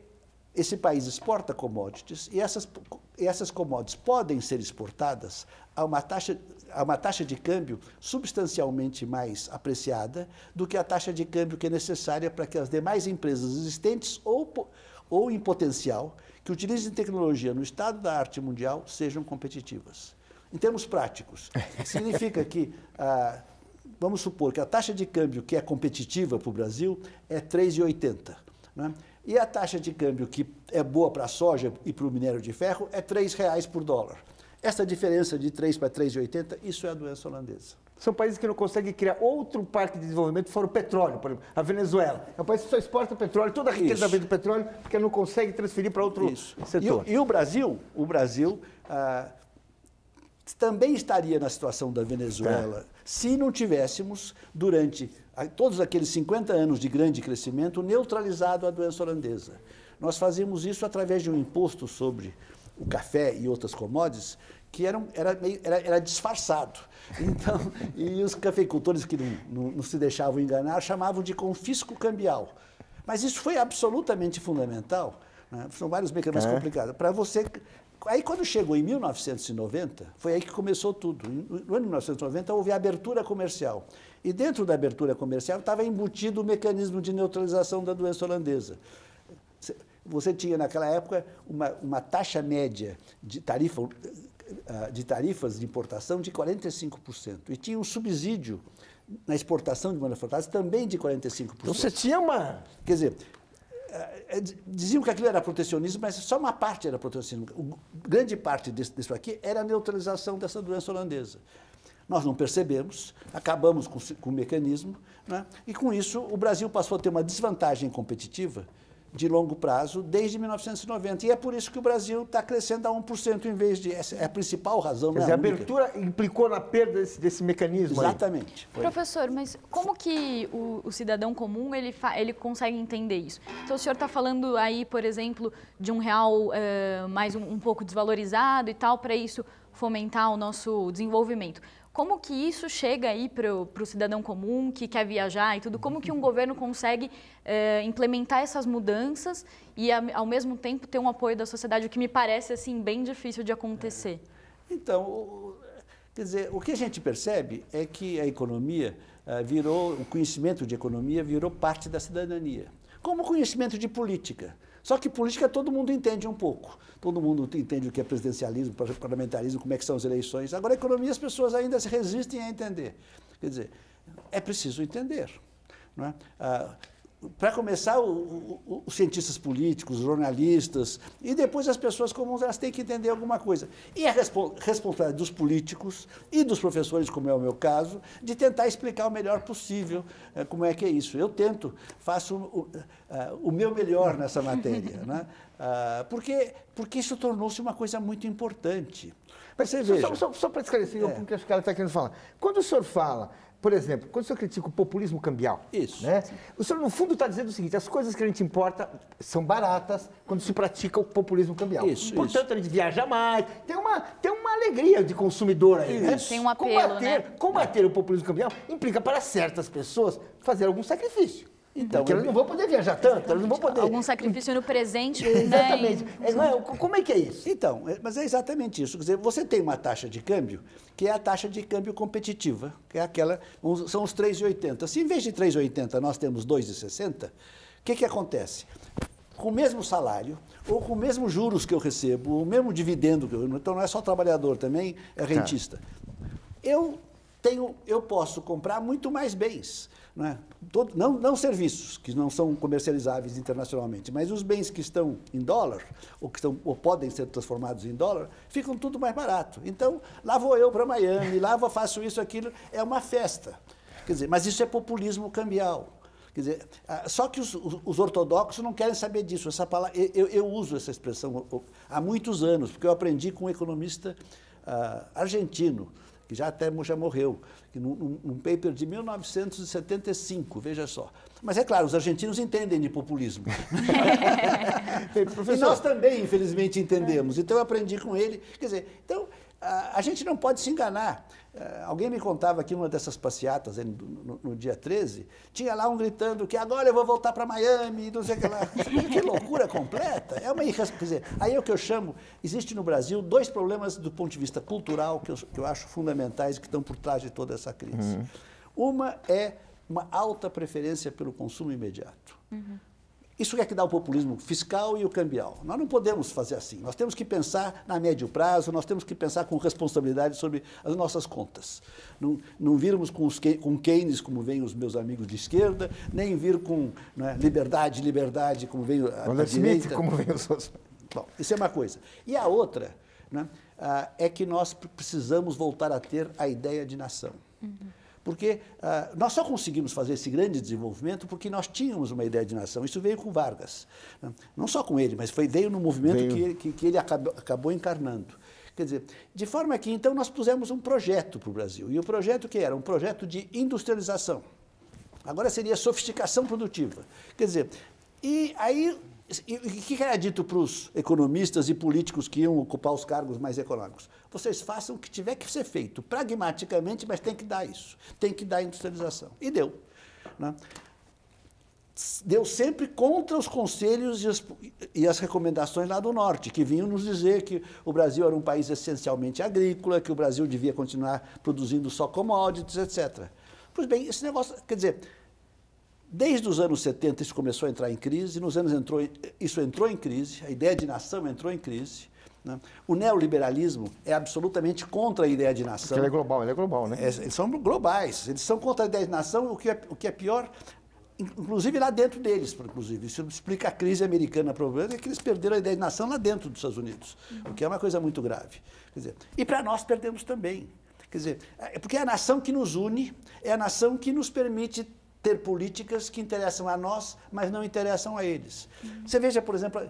esse país exporta commodities e essas commodities podem ser exportadas a uma taxa de câmbio substancialmente mais apreciada do que a taxa de câmbio que é necessária para que as demais empresas existentes ou em potencial que utilizem tecnologia no estado da arte mundial sejam competitivas. Em termos práticos, significa que, vamos supor que a taxa de câmbio que é competitiva para o Brasil é 3,80, né? E a taxa de câmbio que é boa para a soja e para o minério de ferro é R$3 por dólar. Essa diferença de 3 para 3,80, isso é a doença holandesa. São países que não conseguem criar outro parque de desenvolvimento fora o petróleo, por exemplo. A Venezuela é um país que só exporta petróleo, toda a riqueza vem do petróleo, porque não consegue transferir para outro setor. E o Brasil também estaria na situação da Venezuela se não tivéssemos, durante todos aqueles 50 anos de grande crescimento, neutralizado a doença holandesa. Nós fazíamos isso através de um imposto sobre o café e outras commodities que era disfarçado. Então, e os cafeicultores que não se deixavam enganar chamavam de confisco cambial. Mas isso foi absolutamente fundamental, né? São vários mecanismos complicados. Para você... Aí, quando chegou em 1990, foi aí que começou tudo. No ano de 1990, houve a abertura comercial. E dentro da abertura comercial estava embutido o mecanismo de neutralização da doença holandesa. Você tinha, naquela época, uma taxa média de tarifas de importação de 45%. E tinha um subsídio na exportação de manufaturas também de 45%. Você tinha uma... Quer dizer, diziam que aquilo era protecionismo, mas só uma parte era protecionismo. Grande parte disso aqui era a neutralização dessa doença holandesa. Nós não percebemos, acabamos com o mecanismo, né? E com isso o Brasil passou a ter uma desvantagem competitiva de longo prazo desde 1990. E é por isso que o Brasil está crescendo a 1% em vez de... Essa é a principal razão. Quer dizer, a abertura implicou na perda desse mecanismo. Exatamente. Professor, mas como que o cidadão comum ele consegue entender isso? Então, o senhor está falando aí, por exemplo, de um real mais um pouco desvalorizado e tal, para isso fomentar o nosso desenvolvimento. Como que isso chega aí para o cidadão comum que quer viajar e tudo? Como que um governo consegue implementar essas mudanças e, ao mesmo tempo, ter um apoio da sociedade, o que me parece assim bem difícil de acontecer? Então, quer dizer, o que a gente percebe é que a economia o conhecimento de economia virou parte da cidadania, como o conhecimento de política. Só que política todo mundo entende um pouco. Todo mundo entende o que é presidencialismo, parlamentarismo, como é que são as eleições. Agora, a economia, as pessoas ainda se resistem a entender. Quer dizer, é preciso entender. Não é? Para começar, os cientistas políticos, os jornalistas, e depois as pessoas comuns, elas têm que entender alguma coisa. E a responsabilidade dos políticos e dos professores, como é o meu caso, de tentar explicar o melhor possível como é que é isso. Eu faço o meu melhor nessa matéria, né? Porque isso tornou-se uma coisa muito importante. Mas você veja... Só para esclarecer o que acho que ela está querendo falar. Quando o senhor fala... Por exemplo, quando o senhor critica o populismo cambial, né? O senhor, no fundo, está dizendo o seguinte: as coisas que a gente importa são baratas quando se pratica o populismo cambial. Portanto, a gente viaja mais, tem uma alegria de consumidor aí. Né? Tem um apelo, combater o populismo cambial implica para certas pessoas fazer algum sacrifício. Então, porque elas não vão poder viajar tanto, elas não vão poder... Algum sacrifício no presente. Exatamente. Como é que é isso? Então, mas é exatamente isso. Quer dizer, você tem uma taxa de câmbio, que é a taxa de câmbio competitiva, que é aquela, são os 3,80. Se em vez de 3,80 nós temos 2,60, o que acontece? Com o mesmo salário, ou com o mesmo juros que eu recebo, o mesmo dividendo que então não é só trabalhador, também é rentista. Eu posso comprar muito mais bens. Não serviços, que não são comercializáveis internacionalmente, mas os bens que estão em dólar, ou podem ser transformados em dólar, ficam tudo mais barato. Então, lá vou eu para Miami, faço isso, aquilo, é uma festa. Quer dizer, mas isso é populismo cambial. Quer dizer, só que os ortodoxos não querem saber disso. Essa palavra, eu uso essa expressão há muitos anos, porque eu aprendi com um economista argentino, que já morreu, num paper de 1975, veja só. Mas é claro, os argentinos entendem de populismo. E nós também, infelizmente, entendemos. Então, eu aprendi com ele. Quer dizer, então, a gente não pode se enganar. Alguém me contava que numa dessas passeatas, no dia 13, tinha lá um gritando que agora eu vou voltar para Miami, não sei o que lá. Que loucura completa. É uma irresponsabilidade. Quer dizer, aí é o que eu chamo, existe no Brasil dois problemas do ponto de vista cultural que eu acho fundamentais e que estão por trás de toda essa crise. Uma é uma alta preferência pelo consumo imediato. Isso é que dá o populismo fiscal e o cambial. Nós não podemos fazer assim. Nós temos que pensar na médio prazo, nós temos que pensar com responsabilidade sobre as nossas contas. Não virmos com Keynes, como vêm os meus amigos de esquerda, nem vir com, né, liberdade, como vem a direita. Como vem os outros. Bom, isso é uma coisa. E a outra, né, é que nós precisamos voltar a ter a ideia de nação. Porque nós só conseguimos fazer esse grande desenvolvimento porque nós tínhamos uma ideia de nação. Isso veio com Vargas. Né? Não só com ele, mas veio no movimento que ele acabou encarnando. Quer dizer, de forma que, então, nós pusemos um projeto para o Brasil. E o projeto que era? Um projeto de industrialização. Agora seria sofisticação produtiva. Quer dizer, e aí... E o que era dito para os economistas e políticos que iam ocupar os cargos mais econômicos? Vocês façam o que tiver que ser feito, pragmaticamente, mas tem que dar isso, tem que dar industrialização. E deu. Né? Deu sempre contra os conselhos e as recomendações lá do norte, que vinham nos dizer que o Brasil era um país essencialmente agrícola, que o Brasil devia continuar produzindo só commodities, etc. Pois bem, esse negócio, quer dizer... Desde os anos 70 isso começou a entrar em crise, isso entrou em crise, a ideia de nação entrou em crise. Né? O neoliberalismo é absolutamente contra a ideia de nação. Ele é global, né? Eles são globais, eles são contra a ideia de nação, o que é pior, inclusive lá dentro deles, inclusive. Isso explica a crise americana, o problema é que eles perderam a ideia de nação lá dentro dos Estados Unidos, o que é uma coisa muito grave. Quer dizer, e para nós perdemos também. Quer dizer, porque é a nação que nos une, é a nação que nos permite ter políticas que interessam a nós, mas não interessam a eles. Você veja, por exemplo,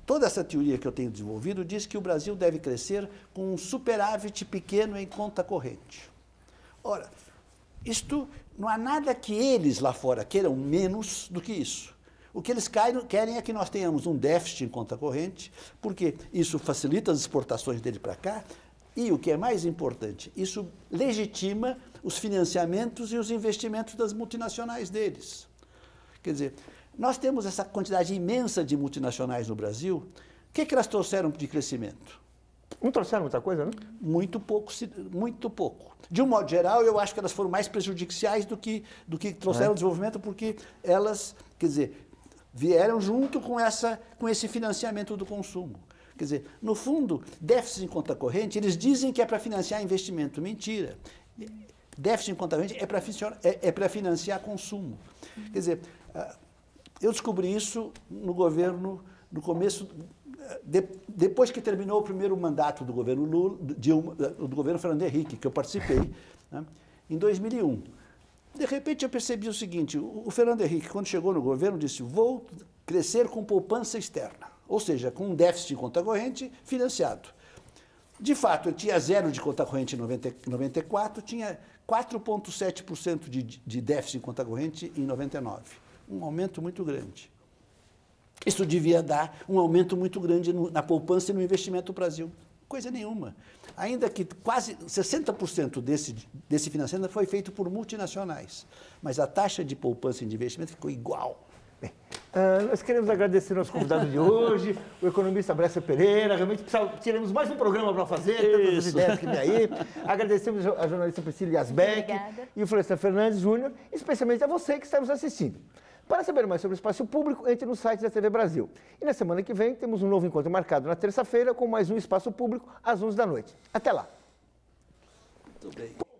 toda essa teoria que eu tenho desenvolvido diz que o Brasil deve crescer com um superávit pequeno em conta corrente. Ora, isto não há nada que eles lá fora queiram menos do que isso. O que eles querem é que nós tenhamos um déficit em conta corrente, porque isso facilita as exportações dele para cá, e o que é mais importante, isso legitima os financiamentos e os investimentos das multinacionais deles. Quer dizer, nós temos essa quantidade imensa de multinacionais no Brasil. O que elas trouxeram de crescimento? Não trouxeram muita coisa, né? Muito pouco, muito pouco. De um modo geral, eu acho que elas foram mais prejudiciais do que trouxeram desenvolvimento, porque elas, quer dizer, vieram junto com esse financiamento do consumo. Quer dizer, no fundo, déficit em conta corrente, eles dizem que é para financiar investimento. Mentira. Déficit em conta corrente é para financiar consumo. Quer dizer, eu descobri isso no governo, no começo, depois que terminou o primeiro mandato do governo Lula, do governo Fernando Henrique, que eu participei, né, em 2001. De repente eu percebi o seguinte, o Fernando Henrique, quando chegou no governo, disse, vou crescer com poupança externa, ou seja, com um déficit de conta corrente financiado. De fato, eu tinha zero de conta corrente em 94, tinha 4,7% de déficit de conta corrente em 99. Um aumento muito grande. Isso devia dar um aumento muito grande na poupança e no investimento do Brasil. Coisa nenhuma. Ainda que quase 60% desse financiamento foi feito por multinacionais. Mas a taxa de poupança e de investimento ficou igual. Bem, nós queremos agradecer ao nosso convidado de hoje, o economista Bresser Pereira. Realmente teremos mais um programa para fazer, tantas ideias que vem aí. Agradecemos a jornalista Priscila Yazbeck e o Florestan Fernandes Júnior, especialmente a você que está nos assistindo. Para saber mais sobre o espaço público, entre no site da TV Brasil. E na semana que vem temos um novo encontro marcado na terça-feira com mais um Espaço Público às 11 da noite. Até lá. Muito bem.